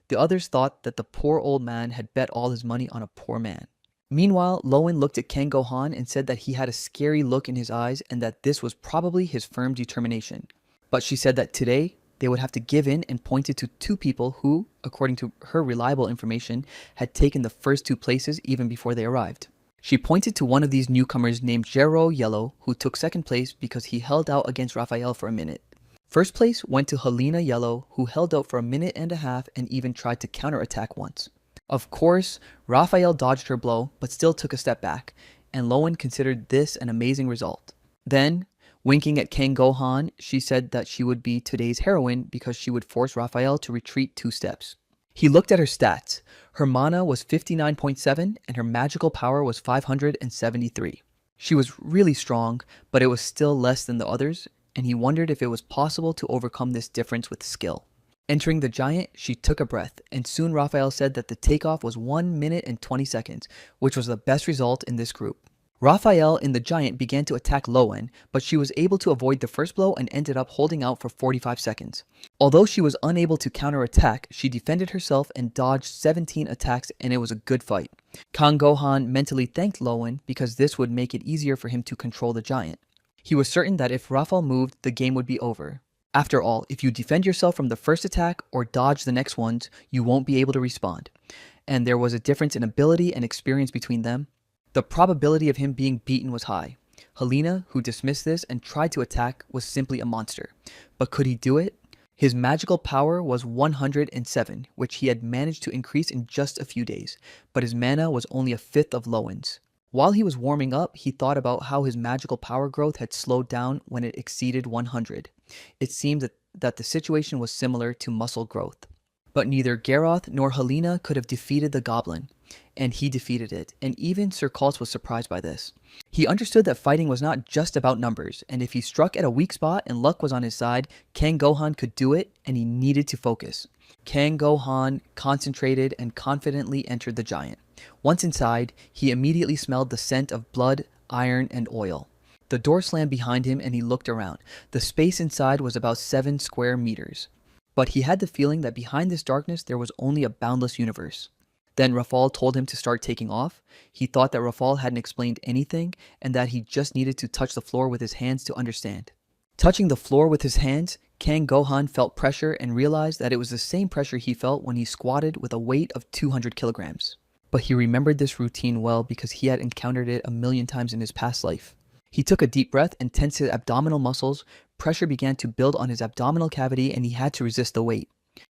The others thought that the poor old man had bet all his money on a poor man. Meanwhile, Lowen looked at Kang-go Han and said that he had a scary look in his eyes and that this was probably his firm determination. But she said that today, they would have to give in and pointed to 2 people who, according to her reliable information, had taken the first 2 places even before they arrived. She pointed to one of these newcomers named Jero Yellow, who took second place because he held out against Raphael for a minute. First place went to Helena Yellow, who held out for a minute and a half and even tried to counterattack once. Of course, Raphael dodged her blow, but still took a step back, and Lowen considered this an amazing result. Then, winking at Kang-go Han, she said that she would be today's heroine because she would force Raphael to retreat 2 steps. He looked at her stats. Her mana was 59.7 and her magical power was 573. She was really strong, but it was still less than the others, and he wondered if it was possible to overcome this difference with skill. Entering the giant, she took a breath, and soon Raphael said that the takeoff was 1 minute and 20 seconds, which was the best result in this group. Raphael in the giant began to attack Lowen, but she was able to avoid the first blow and ended up holding out for 45 seconds. Although she was unable to counterattack, she defended herself and dodged 17 attacks, and it was a good fight. Kang-go Han mentally thanked Lowen because this would make it easier for him to control the giant. He was certain that if Raphael moved, the game would be over. After all, if you defend yourself from the first attack or dodge the next ones, you won't be able to respond. And there was a difference in ability and experience between them. The probability of him being beaten was high. Helena, who dismissed this and tried to attack, was simply a monster. But could he do it? His magical power was 107, which he had managed to increase in just a few days, but his mana was only a fifth of Lowen's. While he was warming up, he thought about how his magical power growth had slowed down when it exceeded 100. It seemed that the situation was similar to muscle growth. But neither Garoth nor Helena could have defeated the goblin, and he defeated it, and even Sir Kaltz was surprised by this. He understood that fighting was not just about numbers, and if he struck at a weak spot and luck was on his side, Kang-go Han could do it, and he needed to focus. Kang-go Han concentrated and confidently entered the giant. Once inside, he immediately smelled the scent of blood, iron, and oil. The door slammed behind him and he looked around. The space inside was about 7 square meters. But he had the feeling that behind this darkness there was only a boundless universe. Then Raphael told him to start taking off. He thought that Raphael hadn't explained anything and that he just needed to touch the floor with his hands to understand. Touching the floor with his hands, Kang-go Han felt pressure and realized that it was the same pressure he felt when he squatted with a weight of 200 kilograms. But he remembered this routine well because he had encountered it a million times in his past life. He took a deep breath and tensed his abdominal muscles. Pressure began to build on his abdominal cavity and he had to resist the weight.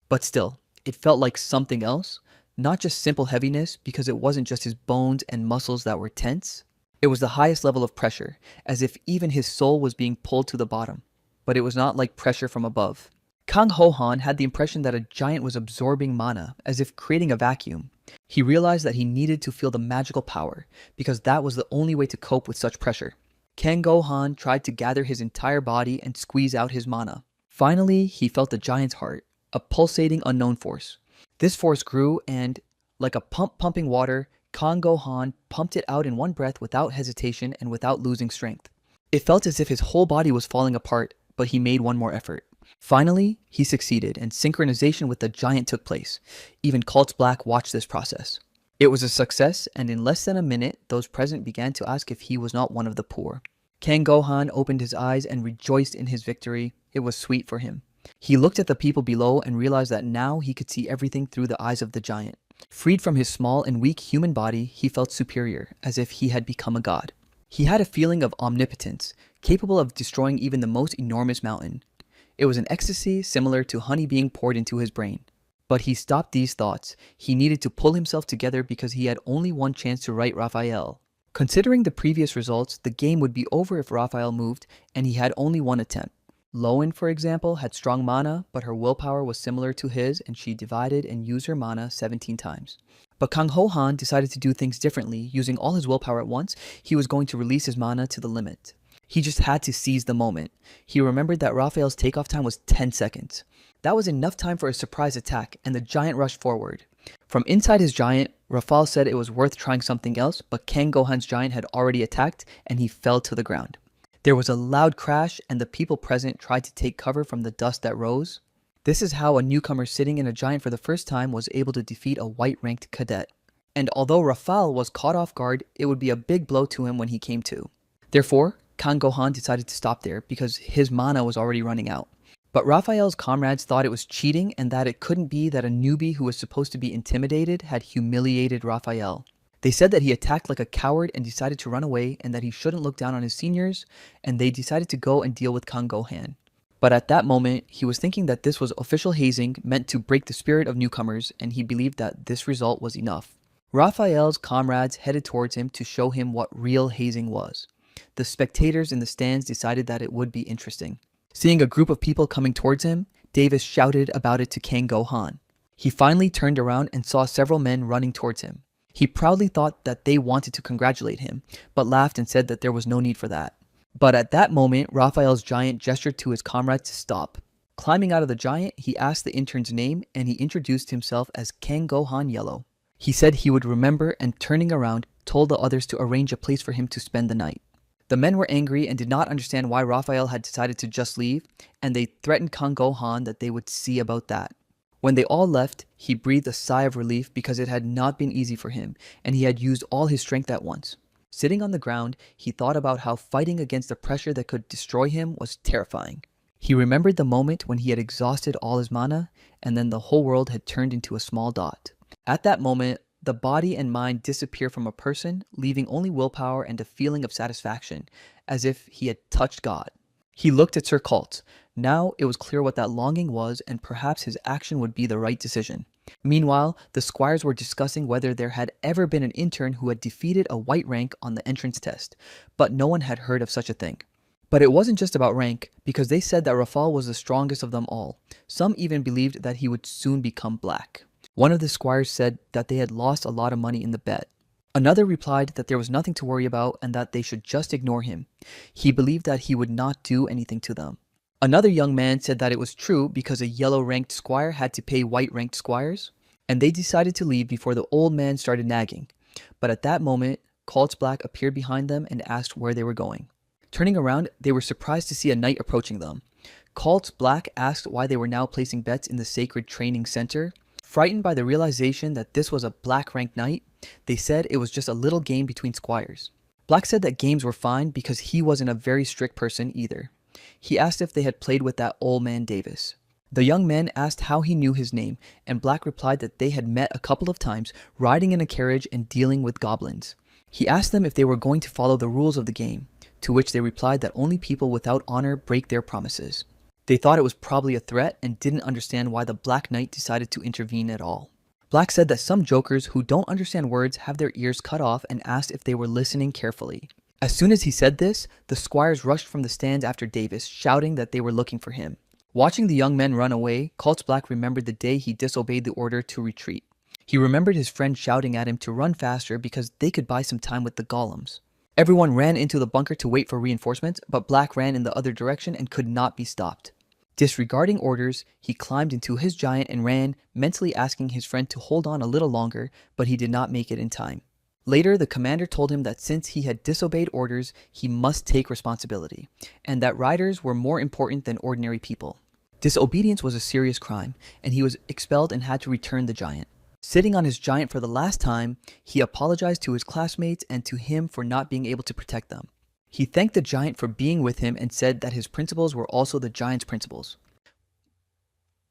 But still, it felt like something else, not just simple heaviness because it wasn't just his bones and muscles that were tense. It was the highest level of pressure, as if even his soul was being pulled to the bottom. But it was not like pressure from above. Kang-go Han had the impression that a giant was absorbing mana, as if creating a vacuum. He realized that he needed to feel the magical power, because that was the only way to cope with such pressure. Kang-go Han tried to gather his entire body and squeeze out his mana. Finally, he felt the giant's heart, a pulsating unknown force. This force grew and, like a pump pumping water, Kang-go Han pumped it out in one breath without hesitation and without losing strength. It felt as if his whole body was falling apart, but he made one more effort. Finally, he succeeded, and synchronization with the giant took place. Even Kaltz Black watched this process. It was a success, and in less than a minute, those present began to ask if he was not one of the poor. King Gohan opened his eyes and rejoiced in his victory. It was sweet for him. He looked at the people below and realized that now he could see everything through the eyes of the giant. Freed from his small and weak human body, he felt superior, as if he had become a god. He had a feeling of omnipotence, capable of destroying even the most enormous mountain. It was an ecstasy similar to honey being poured into his brain. But he stopped these thoughts. He needed to pull himself together because he had only one chance to right Raphael. Considering the previous results, the game would be over if Raphael moved, and he had only one attempt. Lowen, for example, had strong mana, but her willpower was similar to his, and she divided and used her mana 17 times. But Kang Ho Han decided to do things differently. Using all his willpower at once, he was going to release his mana to the limit. He just had to seize the moment. He remembered that Raphael's takeoff time was 10 seconds. That was enough time for a surprise attack, and the giant rushed forward. From inside his giant, Raphael said it was worth trying something else, but King Gohan's giant had already attacked, and he fell to the ground. There was a loud crash, and the people present tried to take cover from the dust that rose. This is how a newcomer sitting in a giant for the first time was able to defeat a white-ranked cadet. And although Raphael was caught off guard, it would be a big blow to him when he came to. Therefore, King Gohan decided to stop there because his mana was already running out. But Raphael's comrades thought it was cheating and that it couldn't be that a newbie who was supposed to be intimidated had humiliated Raphael. They said that he attacked like a coward and decided to run away and that he shouldn't look down on his seniors, and they decided to go and deal with King Gohan. But at that moment, he was thinking that this was official hazing meant to break the spirit of newcomers, and he believed that this result was enough. Raphael's comrades headed towards him to show him what real hazing was. The spectators in the stands decided that it would be interesting. Seeing a group of people coming towards him, Davis shouted about it to King Gohan. He finally turned around and saw several men running towards him. He proudly thought that they wanted to congratulate him, but laughed and said that there was no need for that. But at that moment, Raphael's giant gestured to his comrades to stop. Climbing out of the giant, he asked the intern's name and he introduced himself as King Gohan Yellow. He said he would remember and turning around, told the others to arrange a place for him to spend the night. The men were angry and did not understand why Raphael had decided to just leave, and they threatened King Gohan that they would see about that. When they all left, he breathed a sigh of relief because it had not been easy for him, and he had used all his strength at once. Sitting on the ground, he thought about how fighting against the pressure that could destroy him was terrifying. He remembered the moment when he had exhausted all his mana, and then the whole world had turned into a small dot. At that moment, the body and mind disappear from a person, leaving only willpower and a feeling of satisfaction, as if he had touched God. He looked at Sir Colt. Now it was clear what that longing was, and perhaps his action would be the right decision. Meanwhile, the squires were discussing whether there had ever been an intern who had defeated a white rank on the entrance test, but no one had heard of such a thing. But it wasn't just about rank, because they said that Raphael was the strongest of them all. Some even believed that he would soon become black. One of the squires said that they had lost a lot of money in the bet. Another replied that there was nothing to worry about and that they should just ignore him. He believed that he would not do anything to them. Another young man said that it was true because a yellow-ranked squire had to pay white-ranked squires, and they decided to leave before the old man started nagging. But at that moment, Colts Black appeared behind them and asked where they were going. Turning around, they were surprised to see a knight approaching them. Colts Black asked why they were now placing bets in the sacred training center. Frightened by the realization that this was a black-ranked knight, they said it was just a little game between squires. Black said that games were fine because he wasn't a very strict person either. He asked if they had played with that old man Davis. The young man asked how he knew his name, and Black replied that they had met a couple of times, riding in a carriage and dealing with goblins. He asked them if they were going to follow the rules of the game, to which they replied that only people without honor break their promises. They thought it was probably a threat and didn't understand why the Black Knight decided to intervene at all. Black said that some jokers who don't understand words have their ears cut off and asked if they were listening carefully. As soon as he said this, the squires rushed from the stands after Davis, shouting that they were looking for him. Watching the young men run away, Colts Black remembered the day he disobeyed the order to retreat. He remembered his friend shouting at him to run faster because they could buy some time with the golems. Everyone ran into the bunker to wait for reinforcements, but Black ran in the other direction and could not be stopped. Disregarding orders, he climbed into his giant and ran, mentally asking his friend to hold on a little longer, but he did not make it in time. Later, the commander told him that since he had disobeyed orders, he must take responsibility, and that riders were more important than ordinary people. Disobedience was a serious crime, and he was expelled and had to return the giant. Sitting on his giant for the last time, he apologized to his classmates and to him for not being able to protect them. He thanked the giant for being with him and said that his principles were also the giant's principles.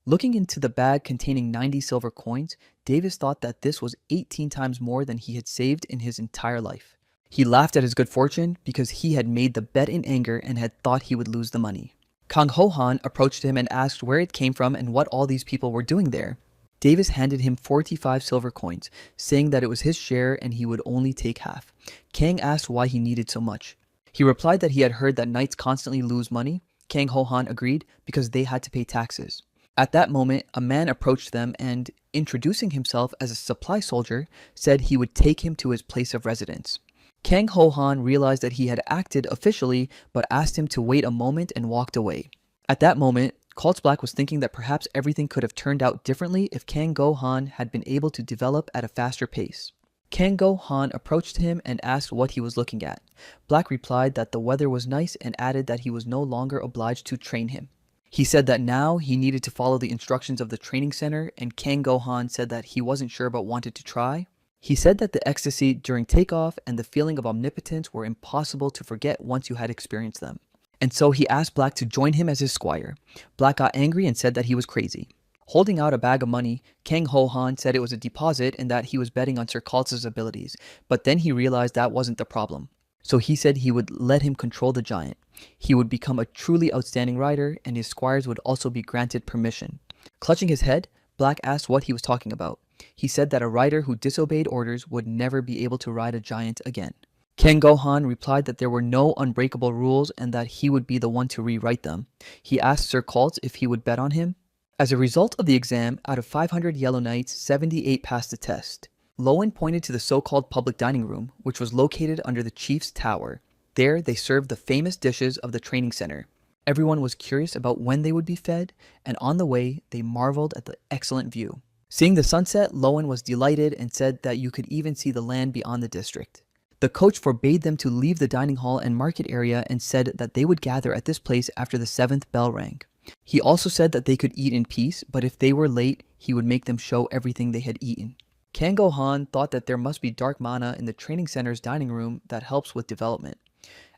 Looking into the bag containing 90 silver coins, Davis thought that this was 18 times more than he had saved in his entire life. He laughed at his good fortune because he had made the bet in anger and had thought he would lose the money. Kang Ho Han approached him and asked where it came from and what all these people were doing there. Davis handed him 45 silver coins, saying that it was his share and he would only take half. Kang asked why he needed so much. He replied that he had heard that knights constantly lose money. Kang Ho Han agreed because they had to pay taxes. At that moment, a man approached them and, introducing himself as a supply soldier, said he would take him to his place of residence. Kang Ho Han realized that he had acted officially, but asked him to wait a moment and walked away. At that moment, Colts Black was thinking that perhaps everything could have turned out differently if Kang Go Han had been able to develop at a faster pace. Kang Go Han approached him and asked what he was looking at. Black replied that the weather was nice and added that he was no longer obliged to train him. He said that now he needed to follow the instructions of the training center, and Kang Go Han said that he wasn't sure but wanted to try. He said that the ecstasy during takeoff and the feeling of omnipotence were impossible to forget once you had experienced them. And so he asked Black to join him as his squire. Black got angry and said that he was crazy. Holding out a bag of money, Kang Ho Han said it was a deposit and that he was betting on Sir Kaltz's abilities, but then he realized that wasn't the problem. So he said he would let him control the giant. He would become a truly outstanding rider, and his squires would also be granted permission. Clutching his head, Black asked what he was talking about. He said that a rider who disobeyed orders would never be able to ride a giant again. Kang Go Han replied that there were no unbreakable rules and that he would be the one to rewrite them. He asked Sir Kaltz if he would bet on him. As a result of the exam, out of 500 Yellow Knights, 78 passed the test. Lowen pointed to the so-called public dining room, which was located under the chief's tower. There, they served the famous dishes of the training center. Everyone was curious about when they would be fed, and on the way, they marveled at the excellent view. Seeing the sunset, Lowen was delighted and said that you could even see the land beyond the district. The coach forbade them to leave the dining hall and market area and said that they would gather at this place after the 7th bell rang. He also said that they could eat in peace, but if they were late, he would make them show everything they had eaten. Kang Go Han thought that there must be dark mana in the training center's dining room that helps with development.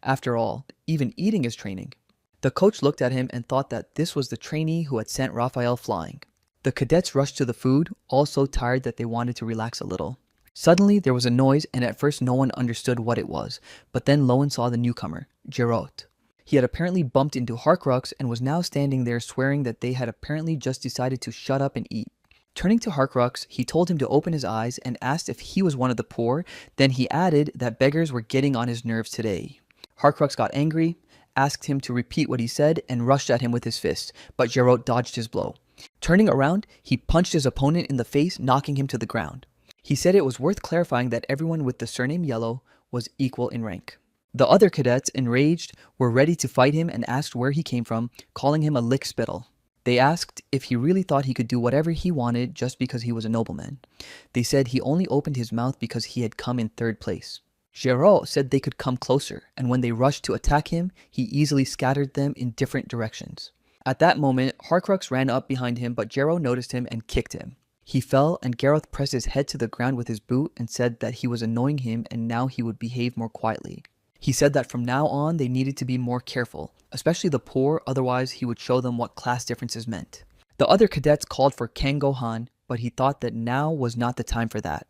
After all, even eating is training. The coach looked at him and thought that this was the trainee who had sent Raphael flying. The cadets rushed to the food, all so tired that they wanted to relax a little. Suddenly, there was a noise, and at first no one understood what it was, but then Lowen saw the newcomer, Gerot. He had apparently bumped into Harkrux and was now standing there swearing that they had apparently just decided to shut up and eat. Turning to Harkrux, he told him to open his eyes and asked if he was one of the poor, then he added that beggars were getting on his nerves today. Harkrux got angry, asked him to repeat what he said, and rushed at him with his fist, but Gerot dodged his blow. Turning around, he punched his opponent in the face, knocking him to the ground. He said it was worth clarifying that everyone with the surname Yellow was equal in rank. The other cadets, enraged, were ready to fight him and asked where he came from, calling him a lick spittle. They asked if he really thought he could do whatever he wanted just because he was a nobleman. They said he only opened his mouth because he had come in 3rd place. Gerot said they could come closer, and when they rushed to attack him, he easily scattered them in different directions. At that moment, Harkrux ran up behind him, but Gerot noticed him and kicked him. He fell, and Gareth pressed his head to the ground with his boot and said that he was annoying him and now he would behave more quietly. He said that from now on they needed to be more careful, especially the poor, otherwise he would show them what class differences meant. The other cadets called for Kang Go Han, but he thought that now was not the time for that.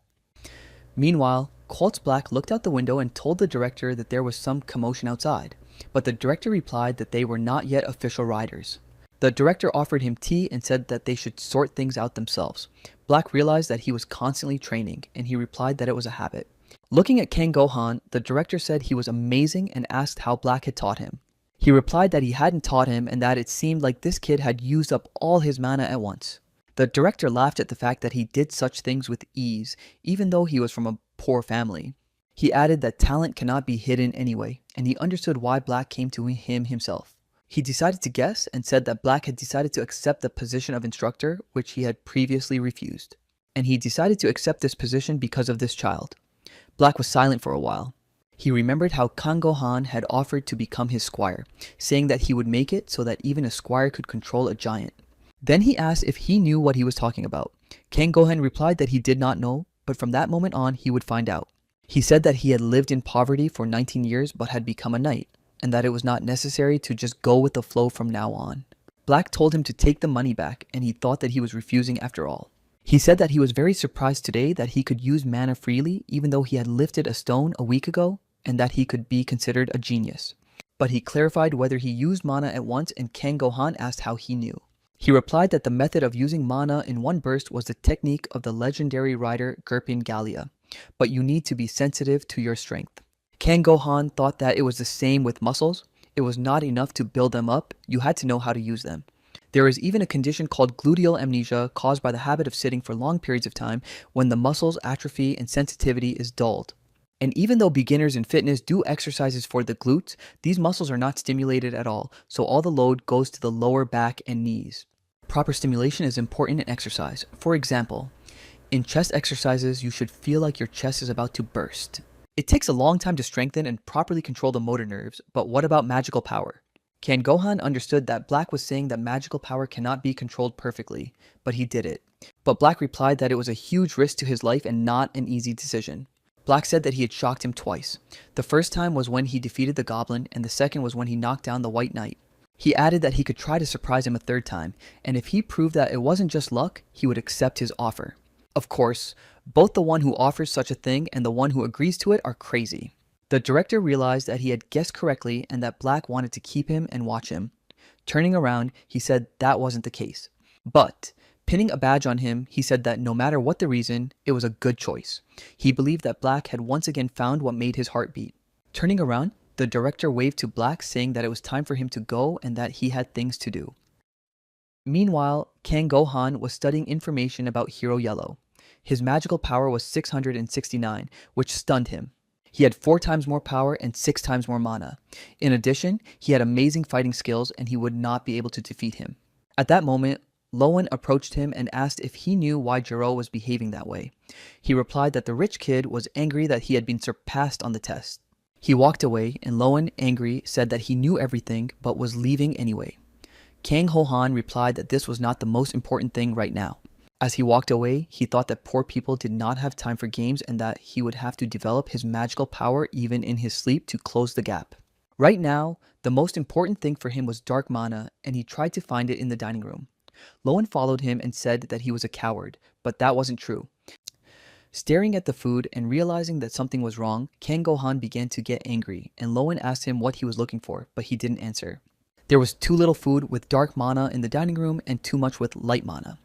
Meanwhile, Colts Black looked out the window and told the director that there was some commotion outside, but the director replied that they were not yet official riders. The director offered him tea and said that they should sort things out themselves. Black realized that he was constantly training, and he replied that it was a habit. Looking at Kang Go Han, the director said he was amazing and asked how Black had taught him. He replied that he hadn't taught him and that it seemed like this kid had used up all his mana at once. The director laughed at the fact that he did such things with ease, even though he was from a poor family. He added that talent cannot be hidden anyway, and he understood why Black came to him himself. He decided to guess and said that Black had decided to accept the position of instructor, which he had previously refused. And he decided to accept this position because of this child. Black was silent for a while. He remembered how Kang Go Han had offered to become his squire, saying that he would make it so that even a squire could control a giant. Then he asked if he knew what he was talking about. Kang Gohan replied that he did not know, but from that moment on he would find out. He said that he had lived in poverty for 19 years but had become a knight, and that it was not necessary to just go with the flow from now on. Black told him to take the money back, and he thought that he was refusing after all. He said that he was very surprised today that he could use mana freely even though he had lifted a stone a week ago, and that he could be considered a genius. But he clarified whether he used mana at once, and Kang Gohan asked how he knew. He replied that the method of using mana in one burst was the technique of the legendary rider Gurpin Gallia, but you need to be sensitive to your strength. Kang Gohan thought that it was the same with muscles. It was not enough to build them up, you had to know how to use them. There is even a condition called gluteal amnesia caused by the habit of sitting for long periods of time when the muscles atrophy and sensitivity is dulled. And even though beginners in fitness do exercises for the glutes, these muscles are not stimulated at all, so all the load goes to the lower back and knees. Proper stimulation is important in exercise. For example, in chest exercises, you should feel like your chest is about to burst. It takes a long time to strengthen and properly control the motor nerves, but what about magical power? Kang Gohan understood that Black was saying that magical power cannot be controlled perfectly, but he did it. But Black replied that it was a huge risk to his life and not an easy decision. Black said that he had shocked him twice. The first time was when he defeated the goblin, and the second was when he knocked down the White Knight. He added that he could try to surprise him a third time, and if he proved that it wasn't just luck, he would accept his offer. Of course, both the one who offers such a thing and the one who agrees to it are crazy. The director realized that he had guessed correctly and that Black wanted to keep him and watch him. Turning around, he said that wasn't the case. But pinning a badge on him, he said that no matter what the reason, it was a good choice. He believed that Black had once again found what made his heart beat. Turning around, the director waved to Black, saying that it was time for him to go and that he had things to do. Meanwhile, Kang Gohan was studying information about Hero Yellow. His magical power was 669, which stunned him. He had 4 times more power and 6 times more mana. In addition, he had amazing fighting skills and he would not be able to defeat him. At that moment, Lowen approached him and asked if he knew why Jiro was behaving that way. He replied that the rich kid was angry that he had been surpassed on the test. He walked away, and Lowen, angry, said that he knew everything but was leaving anyway. Kang Gohan replied that this was not the most important thing right now. As he walked away, he thought that poor people did not have time for games and that he would have to develop his magical power even in his sleep to close the gap. Right now, the most important thing for him was dark mana, and he tried to find it in the dining room. Lowen followed him and said that he was a coward, but that wasn't true. Staring at the food and realizing that something was wrong, Kang Gohan began to get angry, and Lowen asked him what he was looking for, but he didn't answer. There was too little food with dark mana in the dining room and too much with light mana.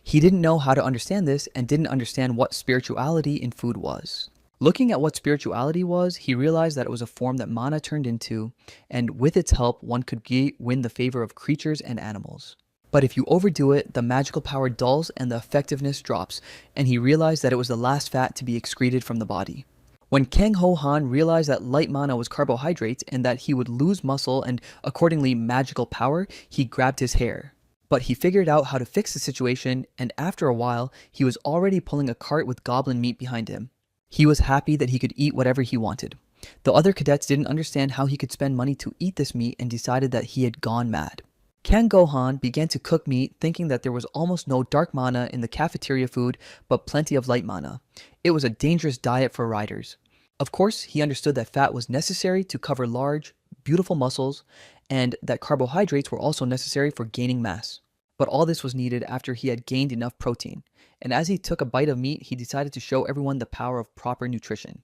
He didn't know how to understand this and didn't understand what spirituality in food was. Looking at what spirituality was, he realized that it was a form that mana turned into, and with its help, one could win the favor of creatures and animals. But if you overdo it, the magical power dulls and the effectiveness drops, and he realized that it was the last fat to be excreted from the body. When Kang Gohan realized that light mana was carbohydrates and that he would lose muscle and accordingly magical power, he grabbed his hair. But he figured out how to fix the situation, and after a while, he was already pulling a cart with goblin meat behind him. He was happy that he could eat whatever he wanted. The other cadets didn't understand how he could spend money to eat this meat and decided that he had gone mad. Kang Gohan began to cook meat, thinking that there was almost no dark mana in the cafeteria food, but plenty of light mana. It was a dangerous diet for riders. Of course, he understood that fat was necessary to cover large, beautiful muscles, and that carbohydrates were also necessary for gaining mass. But all this was needed after he had gained enough protein, and as he took a bite of meat, he decided to show everyone the power of proper nutrition.